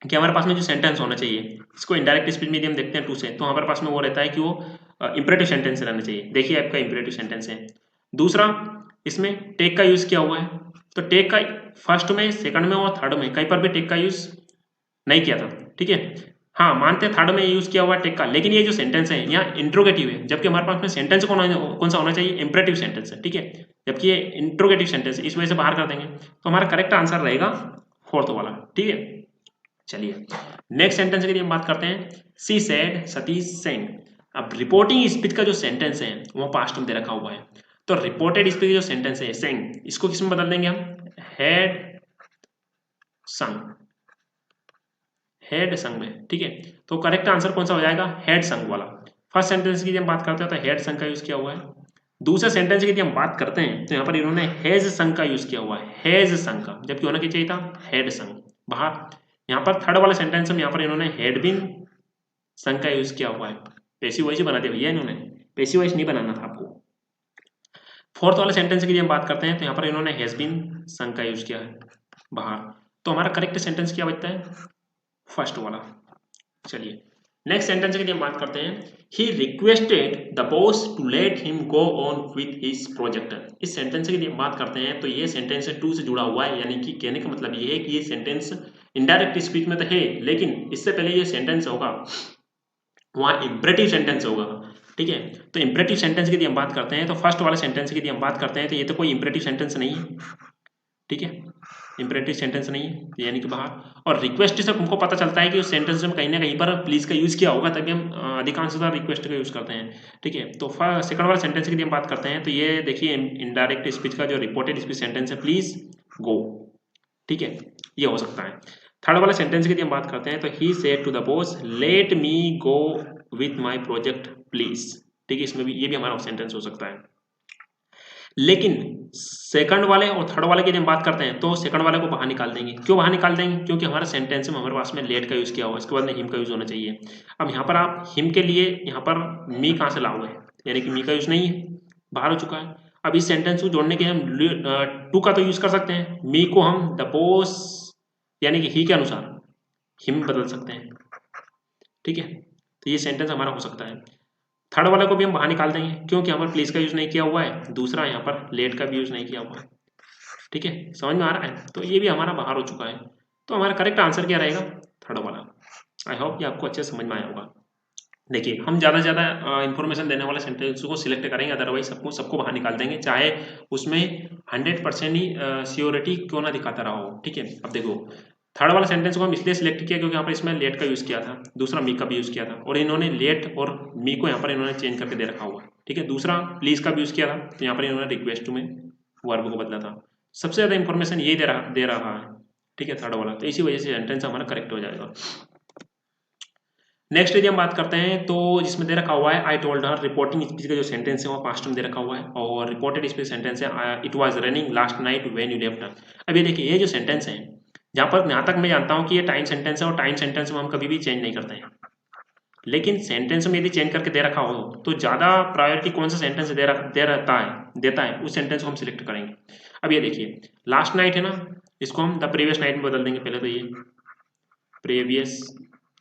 कि हमारे पास में जो सेंटेंस होना चाहिए इसको इनडायरेक्ट स्पीच मीडियम देखते हैं टू से, तो हमारे पास में वो रहता है कि वो इंपरेटिव सेंटेंस रहना चाहिए। देखिए आपका इंपरेटिव सेंटेंस है। दूसरा, इसमें टेक का यूज किया हुआ है, तो टेक का फर्स्ट में, सेकंड में और थर्ड में कहीं पर भी टेक का यूज नहीं किया था। ठीक है, हाँ मानते हैं थर्ड में यूज किया हुआ टेक का, लेकिन ये जो सेंटेंस है यहाँ इंट्रोगेटिव है, जबकि हमारे पास में सेंटेंस कौन सा होना चाहिए? इंपरेटिव सेंटेंस है। ठीक है, जबकि ये इंट्रोगेटिव सेंटेंस, इस वजह से बाहर कर देंगे, तो हमारा करेक्ट आंसर रहेगा फोर्थ वाला। ठीक है, चलिए नेक्स्ट सेंटेंस की हम बात करते हैं सी सेड सतीश सेंड। अब रिपोर्टिंग स्पीच का जो सेंटेंस है वो पास्ट में दे रखा हुआ है, तो रिपोर्टेड स्पीच जो सेंटेंस है सेंग, इसको किस में बदल देंगे हम? हैड संग, हेड संग में। ठीक है, तो करेक्ट आंसर कौन सा हो जाएगा? हेड संग वाला। फर्स्ट सेंटेंस की हम बात करते हैं तो हेड संग का यूज किया हुआ है। दूसरे सेंटेंस की हम बात करते हैं तो यहाँ पर इन्होंने हेज संग का यूज किया हुआ है, हेज संग का, जबकि होना क्या चाहिए था? हेड संग, बाहर। यहाँ पर थर्ड वाले सेंटेंस में यहाँ पर इन्होंने हेड बिन संग का यूज किया हुआ है, पैसिव वॉइस बना दिया भैया इन्होंने, पैसिव वॉइस नहीं बनाना था आपको। फोर्थ वाले सेंटेंस की हम बात करते हैं तो यहाँ पर इन्होंने हैज बिन संग का यूज किया है, बाहर। तो हमारा करेक्ट सेंटेंस क्या बचता है? फर्स्ट वाला। चलिए नेक्स्ट सेंटेंस की हम बात करते हैं he requested the boss to let him go on with his project. इस सेंटेंस की हम बात करते हैं तो ये सेंटेंस टू से जुड़ा हुआ है, यानी कि कहने का मतलब ये है कि ये सेंटेंस इनडायरेक्ट स्पीच में तो है, लेकिन इससे पहले ये सेंटेंस होगा वहाँ इंपरेटिव सेंटेंस होगा। ठीक है, तो इंपरेटिव सेंटेंस की हम बात करते हैं तो फर्स्ट वाले सेंटेंस की हम बात करते हैं तो ये तो कोई इंपरेटिव सेंटेंस नहीं है। ठीक है, इंपरेटिव सेंटेंस नहीं है, यानी कि बाहर। और रिक्वेस्ट से हमको पता चलता है कि उस सेंटेंस में कहीं ना कहीं पर प्लीज का यूज किया होगा, तभी हम अधिकांशतः रिक्वेस्ट का यूज करते हैं। ठीक है, तो सेकंड वाला सेंटेंस की हम बात करते हैं तो ये देखिए इनडायरेक्ट स्पीच का जो रिपोर्टेड स्पीच सेंटेंस है प्लीज गो। ठीक है, ये हो सकता है। थर्ड वाला सेंटेंस की हम बात करते हैं तो he said to the boss let me go with my project please. ठीक है, इसमें भी ये भी हमारा सेंटेंस हो सकता है। लेकिन सेकंड वाले और थर्ड वाले की जब बात करते हैं तो सेकंड वाले को बाहर निकाल देंगे। क्यों बाहर निकाल देंगे? क्योंकि हमारा सेंटेंस में हमारे पास में लेट का यूज किया हुआ है, इसके बाद में हिम का यूज होना चाहिए। अब यहाँ पर आप हिम के लिए यहाँ पर मी कहाँ से लाओगे, यानी कि मी का यूज नहीं है, बाहर हो चुका है। अब इस सेंटेंस को जोड़ने के हम टू का तो यूज कर सकते हैं, मी को हम द बॉस यानी कि ही के अनुसार हिम बदल सकते हैं। ठीक है, तो ये सेंटेंस हमारा हो सकता है। थर्ड वाले को भी हम बाहर निकाल देंगे क्योंकि यहाँ पर प्लीज का यूज नहीं किया हुआ है, दूसरा यहाँ पर लेट का भी यूज नहीं किया हुआ है। ठीक है, समझ में आ रहा है? तो ये भी हमारा बाहर हो चुका है। तो हमारा करेक्ट आंसर क्या रहेगा? थर्ड वाला। आई होप ये आपको अच्छे समझ में आया होगा। देखिए, हम ज़्यादा से ज़्यादा इंफॉर्मेशन देने वाले सेंटेंस को सिलेक्ट करेंगे, अदरवाइज सबको बाहर निकाल देंगे, चाहे उसमें 100% ही श्योरिटी क्यों ना दिखाता रहा हो। ठीक है, अब देखो थर्ड वाला सेंटेंस को हम इसलिए सिलेक्ट किया क्योंकि यहाँ पर इसमें लेट का यूज़ किया था, दूसरा मी का भी यूज़ किया था, और इन्होंने लेट और मी को यहाँ पर इन्होंने चेंज करके दे रखा हुआ। ठीक है, दूसरा प्लीज का भी यूज़ किया था, तो यहाँ पर इन्होंने रिक्वेस्ट में वर्ब को बदला था। सबसे ज़्यादा इंफॉर्मेशन यही दे रहा है। ठीक है, थर्ड वाला, तो इसी वजह से सेंटेंस हमारा करेक्ट हो जाएगा। नेक्स्ट यदि हम बात करते हैं तो जिसमें दे रखा हुआ है I told her, reporting speech का जो सेंटेंस है वो पास्ट में दे रखा हुआ है, और रिपोर्टेड स्पीच सेंटेंस है it was running last night when you left. अब ये देखिए, ये जो सेंटेंस है, जहाँ तक मैं जानता हूँ कि ये टाइम सेंटेंस है, और टाइम सेंटेंस में हम कभी भी चेंज नहीं करते हैं। लेकिन सेंटेंस में यदि चेंज करके दे रखा हो तो ज़्यादा प्रायोरिटी कौन सा सेंटेंस देता है उस सेंटेंस को हम सिलेक्ट करेंगे। अब ये देखिए, लास्ट नाइट है ना, इसको हम द प्रीवियस नाइट में बदल देंगे। पहले तो ये प्रीवियस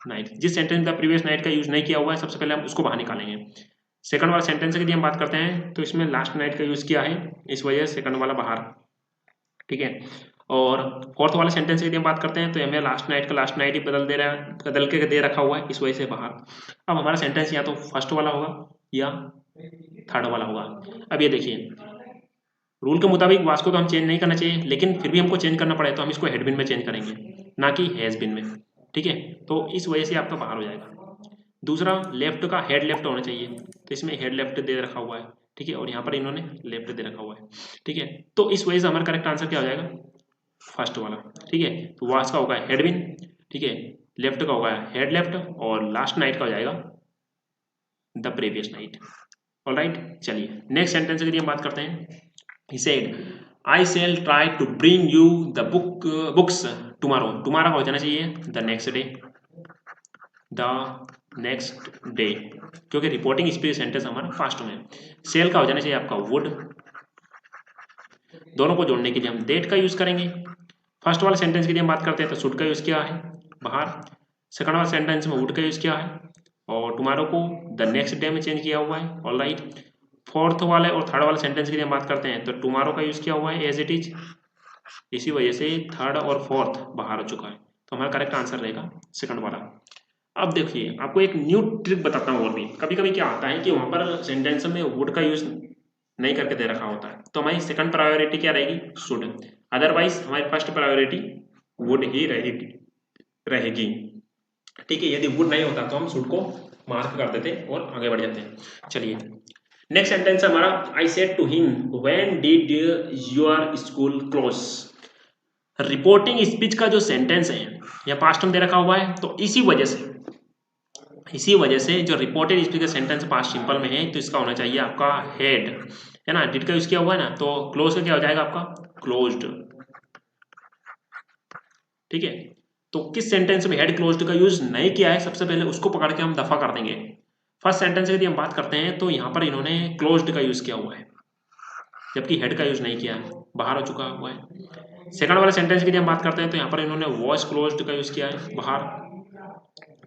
नाइट, जिस सेंटेंस द प्रीवियस नाइट का यूज नहीं किया हुआ है सबसे पहले हम उसको बाहर निकालेंगे। सेकंड वाला सेंटेंस की यदि हम बात करते हैं तो इसमें लास्ट नाइट का यूज किया है, इस वजह से सेकंड वाला बाहर। ठीक है, और फोर्थ वाले सेंटेंस की यदि हम बात करते हैं तो हमें लास्ट नाइट ही बदल के दे रखा हुआ है, इस वजह से बाहर। अब हमारा सेंटेंस या तो फर्स्ट वाला होगा या थर्ड वाला होगा। अब ये देखिए, रूल के मुताबिक वास को तो हम चेंज नहीं करना चाहिए, लेकिन फिर भी हमको चेंज करना पड़े तो हम इसको हेड बिन में चेंज करेंगे, ना कि हैज बिन में। ठीक है, तो इस वजह से आपका बाहर हो जाएगा। दूसरा, लेफ्ट का हेड लेफ्ट होना चाहिए, तो इसमें हेड लेफ्ट दे रखा हुआ है। ठीक है, और यहाँ पर इन्होंने लेफ्ट दे रखा हुआ है। ठीक है, तो इस वजह से हमारा करेक्ट आंसर क्या हो जाएगा? फर्स्ट वाला। ठीक है, तो वास का होगा हेड बिन, ठीक है, लेफ्ट का होगा हेड लेफ्ट, और लास्ट नाइट का हो जाएगा द प्रीवियस नाइट। ऑलराइट, चलिए नेक्स्ट सेंटेंस की हम बात करते हैं। He said, I shall try to bring you the books tomorrow. Tomorrow हो जाना चाहिए the next day. The next day, क्योंकि रिपोर्टिंग स्पीच सेंटेंस हमारा फास्ट में। सेल का हो जाना चाहिए आपका वुड। दोनों को जोड़ने के लिए हम डेट का यूज करेंगे। फर्स्ट वाले सेंटेंस के लिए हम बात करते हैं तो शुड का यूज किया है बाहर, सेकंड वाले सेंटेंस में वुड का यूज किया है, और टुमारो को द नेक्स्ट डे में चेंज किया हुआ है। ऑलराइट, फोर्थ वाले और थर्ड वाले सेंटेंस के लिए हम बात करते हैं तो टुमारो का यूज किया हुआ है एज इट इज, इसी वजह से थर्ड और फोर्थ बाहर हो चुका है, तो हमारा करेक्ट आंसर रहेगा सेकंड वाला। अब देखिए, आपको एक न्यू ट्रिक बताता हूँ। और भी कभी कभी क्या होता है कि वहां पर सेंटेंस में वुड का यूज नहीं करके दे रखा होता है, तो हमारी सेकंड प्रायोरिटी क्या रहेगी? शुड। अदरवाइज हमारी फर्स्ट प्रायोरिटी वुड ही रहेगी। ठीक है, यदि वुड नहीं होता तो हम शुड को मार्क कर देते और आगे बढ़ जाते हैं। चलिए नेक्स्ट सेंटेंस हमारा, I said to him when did your school close. Reporting speech का जो सेंटेंस है या पास्ट में दे रखा हुआ है, तो इसी वजह से जो रिपोर्टेड स्पीच का सेंटेंस पास्ट सिंपल में है तो इसका होना चाहिए आपका हेड, है ना, डिड का यूज किया हुआ है ना, तो क्लोज का क्या हो जाएगा आपका? क्लोज्ड। ठीक है, तो किस सेंटेंस में हेड क्लोज्ड का यूज नहीं किया है, सबसे पहले उसको पकड़ के हम दफा कर देंगे। फर्स्ट सेंटेंस यदि हम बात करते हैं तो यहाँ पर इन्होंने क्लोज्ड का यूज किया हुआ है, जबकि हेड का यूज नहीं किया है, बाहर हो चुका हुआ है। सेकंड वाले सेंटेंस की यदि हम बात करते हैं तो यहाँ पर इन्होंने वॉइस क्लोज्ड का यूज किया है, बाहर।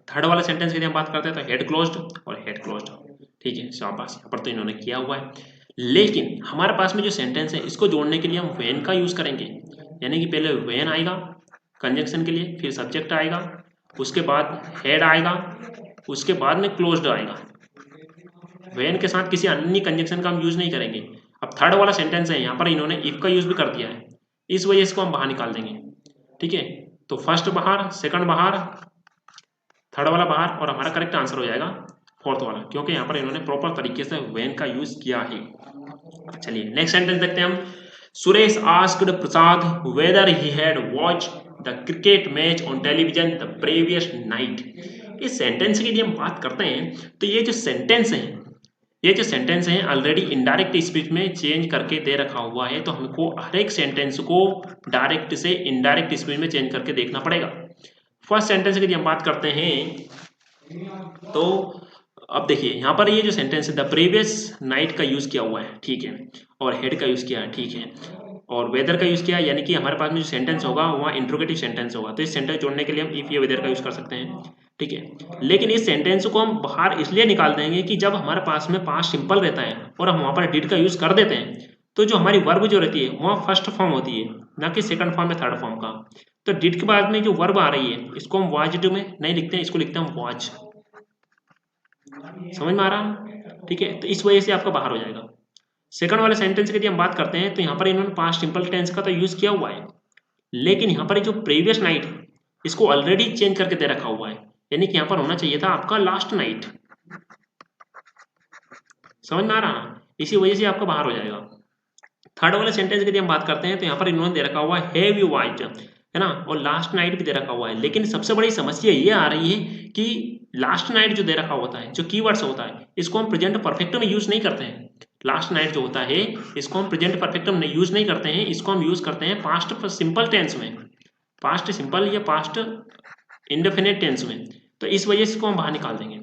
थर्ड वाले सेंटेंस की यदि हम बात करते हैं तो हेड क्लोज्ड और हेड क्लोज्ड। ठीक है, शाबाश, यहाँ पर तो इन्होंने किया हुआ है। लेकिन हमारे पास में जो सेंटेंस है इसको जोड़ने के लिए हम व्हेन का यूज करेंगे, यानी कि पहले व्हेन आएगा कंजंक्शन के लिए, फिर सब्जेक्ट आएगा, उसके बाद हेड आएगा, उसके बाद में क्लोज्ड आएगा। व्हेन के साथ किसी अन्य कंजंक्शन का हम यूज नहीं करेंगे। अब थर्ड वाला सेंटेंस है, यहाँ पर इन्होंने इफ का यूज भी कर दिया है, इस वजह से इसको हम बाहर निकाल देंगे। ठीक है, तो फर्स्ट बाहर, सेकंड बाहर, थर्ड वाला बाहर, और हमारा करेक्ट आंसर हो जाएगा फोर्थ वाला, क्योंकि यहाँ पर इन्होंने प्रॉपर तरीके से व्हेन का यूज किया है। चलिए नेक्स्ट सेंटेंस देखते हैं हम। Suresh asked Prasad weather he had watched the cricket match on television the previous night. इस सेंटेंस की यदि हम बात करते हैं तो ये जो सेंटेंस है ऑलरेडी इनडायरेक्ट स्पीच में चेंज करके दे रखा हुआ है, तो हमको हर एक सेंटेंस को डायरेक्ट से इनडायरेक्ट स्पीच में चेंज करके देखना पड़ेगा। फर्स्ट सेंटेंस की यदि हम बात करते हैं तो अब देखिए, यहाँ पर ये जो सेंटेंस है द प्रीवियस नाइट का यूज किया हुआ है, ठीक है, और हेड का यूज किया है, ठीक है, और वेदर का यूज किया है, यानी कि हमारे पास में जो सेंटेंस होगा वहाँ इंट्रोगेटिव सेंटेंस होगा, तो इस सेंटेंस जोड़ने के लिए हम इफ या वेदर का यूज कर सकते हैं। ठीक है। लेकिन इस सेंटेंस को हम बाहर इसलिए निकाल देंगे कि जब हमारे पास में पास्ट सिंपल रहता है और हम वहाँ पर डिड का यूज़ कर देते हैं, तो जो हमारी वर्ब जो रहती है वहाँ फर्स्ट फॉर्म होती है, ना कि सेकंड फॉर्म या थर्ड फॉर्म का। तो डिड के बाद में जो वर्ब आ रही है इसको हम वाज्ड में नहीं लिखते हैं, इसको लिखते हैं हम वाज। समझ में आ रहा? ठीक है, तो इस वजह से आपका बाहर हो जाएगा। सेकंड वाले सेंटेंस की यदि हम बात करते हैं तो यहाँ पर इन्होंने पास्ट सिंपल टेंस का तो यूज़ किया हुआ है, लेकिन यहाँ पर जो प्रीवियस नाइट इसको ऑलरेडी चेंज करके दे रखा हुआ है, यानी कि यहाँ पर होना चाहिए था आपका लास्ट नाइट। समझ में आ रहा ना? इसी वजह से आपका बाहर हो जाएगा। थर्ड वाले सेंटेंस की यदि हम बात करते हैं तो यहाँ पर इन्होंने दे रखा हुआ है हैव यू वॉच्ड, है ना, और लास्ट नाइट भी दे रखा हुआ है। लेकिन सबसे बड़ी समस्या ये आ रही है कि लास्ट नाइट जो दे रखा होता है, जो कीवर्ड्स होता है, इसको हम प्रेजेंट परफेक्ट में यूज नहीं करते हैं। लास्ट नाइट जो होता है इसको हम प्रेजेंट परफेक्ट में यूज नहीं करते हैं, इसको हम यूज करते हैं पास्ट सिंपल टेंस में, पास्ट सिंपल या पास्ट इंडेफिनिट टेंस में। तो इस वजह से इसको हम बाहर निकाल देंगे।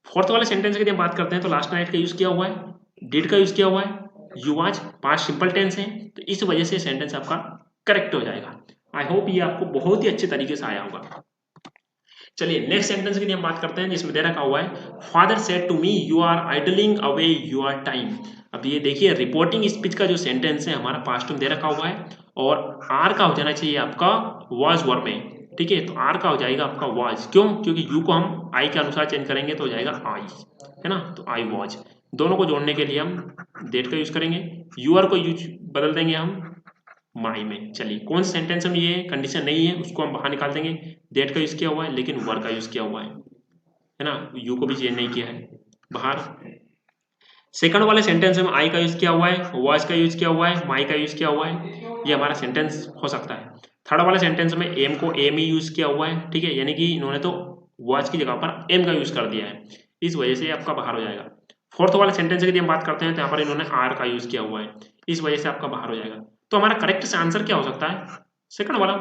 फोर्थ वाले सेंटेंस की यदि हम बात करते हैं तो लास्ट नाइट का यूज किया हुआ है, डिड का यूज किया हुआ है, you was past simple tense है, तो इस वजह से सेंटेंस आपका करेक्ट हो जाएगा। आई होप ये आपको बहुत ही अच्छे तरीके से आया होगा। चलिए नेक्स्ट सेंटेंस की यदि हम बात करते हैं जिसमें दे रखा हुआ है father said to me you are idling away your time. अब ये देखिए रिपोर्टिंग स्पीच का जो सेंटेंस है हमारा पास्ट में दे रखा हुआ है और आर का हो जाना चाहिए आपका वाज वर्ब में। ठीक है, तो आर का हो जाएगा आपका वाज। क्यों? क्योंकि यू को हम आई के अनुसार चेंज करेंगे तो हो जाएगा आई, है ना, तो आई वाज। दोनों को जोड़ने के लिए हम डेट का यूज करेंगे, यूआर को यूज बदल देंगे हम माई में। चलिए कौन सा सेंटेंस में ये कंडीशन नहीं है उसको हम बाहर निकाल देंगे। डेट का यूज किया हुआ है लेकिन वर का यूज किया हुआ है ना, यू को भी चेंज नहीं किया है बाहर। सेकंड वाले सेंटेंस में आई का यूज किया हुआ है, वाज का यूज किया हुआ है, माई का यूज किया हुआ है, ये हमारा सेंटेंस हो सकता है। थर्ड वाले सेंटेंस में एम को एम ही यूज किया हुआ है, ठीक है, यानी कि इन्होंने तो वाज की जगह पर एम का यूज कर दिया है, इस वजह से आपका बाहर हो जाएगा। फोर्थ वाले सेंटेंस की यदि हम बात करते हैं तो यहाँ पर इन्होंने आर का यूज किया हुआ है, इस वजह से आपका बाहर हो जाएगा। तो हमारा करेक्ट आंसर क्या हो सकता है? सेकंड वाला।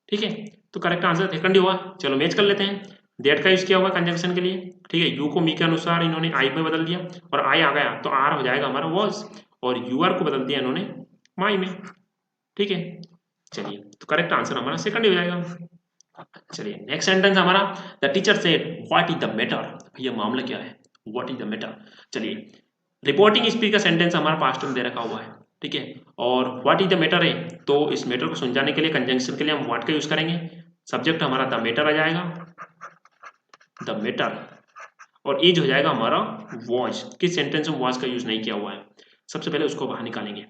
ठीक है, तो करेक्ट आंसर सेकंड ही हुआ। चलो मैच कर लेते हैं। डेट का यूज किया हुआ कंजंक्शन के लिए, ठीक है, यू को मी के अनुसार इन्होंने आई में बदल दिया और आई आ गया तो आर हो जाएगा हमारा वॉज, और यूआर को बदल दिया इन्होंने माई में। ठीक है, चलिए तो करेक्ट आंसर हमारा सेकंड ही हो जाएगा। चलिए नेक्स्ट सेंटेंस हमारा the teacher said what is the matter. ये मामला क्या है? What is the matter. चलिए रिपोर्टिंग स्पीच का सेंटेंस हमारा पास्ट में दे रखा हुआ है, ठीक है, और व्हाट इज द मैटर है तो इस मैटर को समझाने के लिए कंजंक्शन के लिए हम व्हाट का यूज करेंगे। सब्जेक्ट हमारा द मैटर आ जाएगा, द मैटर, और इज हो जाएगा हमारा वॉज। किस सेंटेंस में वॉज का यूज नहीं किया हुआ है? सबसे पहले उसको बाहर निकालेंगे।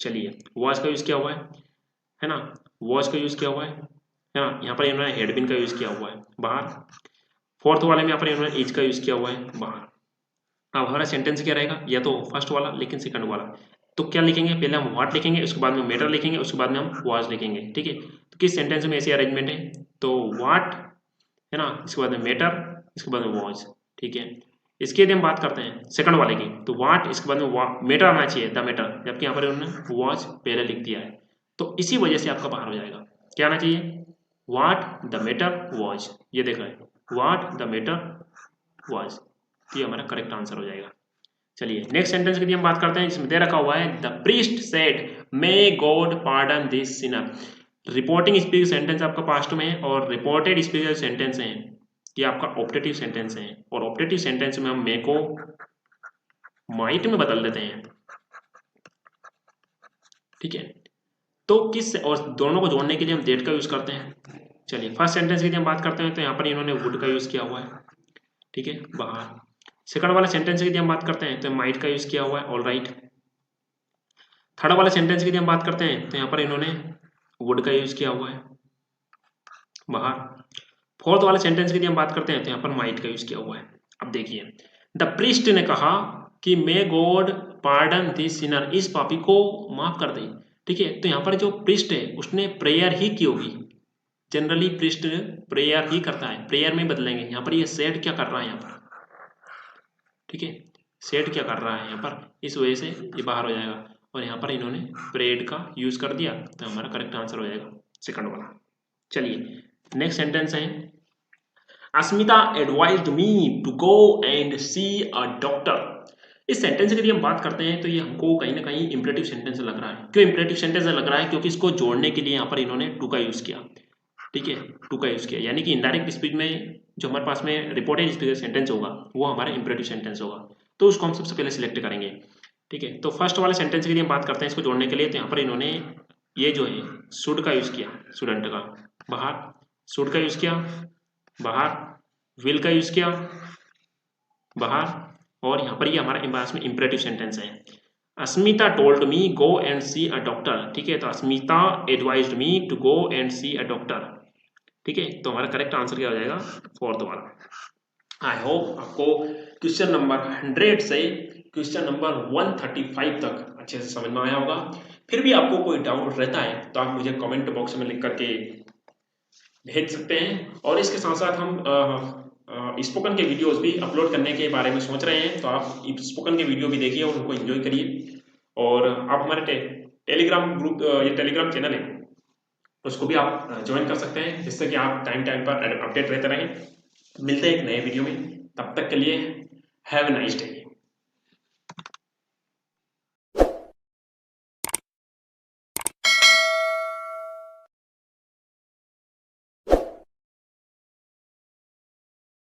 चलिए वॉज का यूज किया हुआ है ना, वॉज का यूज किया हुआ है ना, यहाँ पर इन्होंने हेडबिन का यूज किया हुआ है बाहर। फोर्थ वाले में यहाँ पर इन्होंने इज का यूज किया हुआ है बाहर। अब हमारा सेंटेंस क्या रहेगा? या तो फर्स्ट वाला लेकिन सेकंड वाला। तो क्या लिखेंगे? पहले हम व्हाट लिखेंगे, उसके बाद में मैटर लिखेंगे, उसके बाद में हम वाज लिखेंगे। ठीक है, तो किस सेंटेंस में ऐसी अरेंजमेंट है? तो व्हाट है ना, इसके बाद में मैटर, इसके बाद में वाज। ठीक है, इसकी यदि हम बात करते हैं सेकंड वाले की तो व्हाट, इसके बाद में मैटर आना चाहिए, द मैटर, जबकि यहाँ पर उन्होंने वाज पहले लिख दिया है, तो इसी वजह से आपका बाहर हो जाएगा। क्या आना चाहिए? What the matter was. ये देख रहे हैं, व्हाट द मैटर वाज, ये हमारा करेक्ट आंसर हो जाएगा। चलिए नेक्स्ट सेंटेंस की हम बात करते हैं, इसमें दे रखा हुआ है the priest said may God pardon this Sinner. Reporting speech sentence आपका पास्ट में है और रिपोर्टेड स्पीच सेंटेंस है, ये आपका ऑप्टेटिव सेंटेंस है, और ऑप्टेटिव सेंटेंस में हम मे को माइट में बदल देते हैं। ठीक है, तो किस और दोनों को जोड़ने के लिए हम डेट का यूज करते हैं। चलिए फर्स्ट सेंटेंस की हम बात करते हैं तो यहाँ पर इन्होंने वुड का यूज किया हुआ है, ठीक है, बाहर। सेकंड वाले सेंटेंस की हम बात करते हैं तो माइट का यूज किया हुआ है, ऑल राइट। थर्ड वाले सेंटेंस की हम बात करते हैं तो यहाँ पर इन्होंने वुड का यूज किया हुआ है बाहर। फोर्थ वाले सेंटेंस की हम बात करते हैं तो यहाँ पर माइट का यूज किया हुआ है। अब देखिए द प्रीस्ट ने कहा कि may God pardon this Sinner, इस पापी को माफ कर दे। ठीक है, तो यहाँ पर जो प्रीस्ट है उसने प्रेयर ही की होगी। जनरली प्रीस्ट प्रेयर ही करता है, प्रेयर में बदलेंगे। यहाँ पर ये सेड क्या कर रहा है यहाँ पर, ठीक है, सेट क्या कर रहा है यहाँ पर, इस वजह से ये बाहर हो जाएगा, और यहाँ पर इन्होंने प्रेड का यूज कर दिया तो हमारा करेक्ट आंसर हो जाएगा सेकंड वाला। चलिए नेक्स्ट सेंटेंस है Asmita advised me to go and see a doctor. इस सेंटेंस की यदि हम बात करते हैं तो ये हमको कहीं ना कहीं इंपरेटिव सेंटेंस लग रहा है। क्यों इंपरेटिव सेंटेंस लग रहा है? क्योंकि इसको जोड़ने के लिए यहाँ पर इन्होंने टू का यूज किया। ठीक है, टू का यूज़ किया, यानी कि इनडायरेक्ट स्पीच में जो हमारे पास में रिपोर्टेड स्पीच सेंटेंस होगा वो हमारा इंपरेटिव सेंटेंस होगा, तो उसको हम सबसे पहले सिलेक्ट करेंगे। ठीक है, तो फर्स्ट वाले सेंटेंस के लिए हम बात करते हैं इसको जोड़ने के लिए। तो यहाँ पर इन्होंने ये जो है शुड का यूज़ किया, स्टूडेंट का बाहर, शुड का यूज़ किया बाहर, विल का यूज़ किया बाहर, और यहाँ पर ये हमारे पास में इंपरेटिव सेंटेंस है। Asmita told me go and see a doctor. ठीक है, तो Asmita advised me to go and see a doctor. ठीक है, तो हमारा करेक्ट आंसर क्या हो जाएगा, फोर्थ वाला। आई होप आपको क्वेश्चन नंबर 100 से क्वेश्चन नंबर 135 तक अच्छे से समझ में आया होगा। फिर भी आपको कोई डाउट रहता है तो आप मुझे कमेंट बॉक्स में लिख करके भेज सकते हैं। और इसके साथ साथ हम स्पोकन के वीडियोस भी अपलोड करने के बारे में सोच रहे हैं, तो आप स्पोकन के वीडियो भी देखिए और उनको एंजॉय करिए। और आप हमारे टेलीग्राम ग्रुप या टेलीग्राम चैनल है उसको भी आप ज्वाइन कर सकते हैं, जिससे कि आप टाइम टाइम पर अपडेट रहते रहें। मिलते हैं एक नए वीडियो में, तब तक के लिए हैव अ नाइस डे।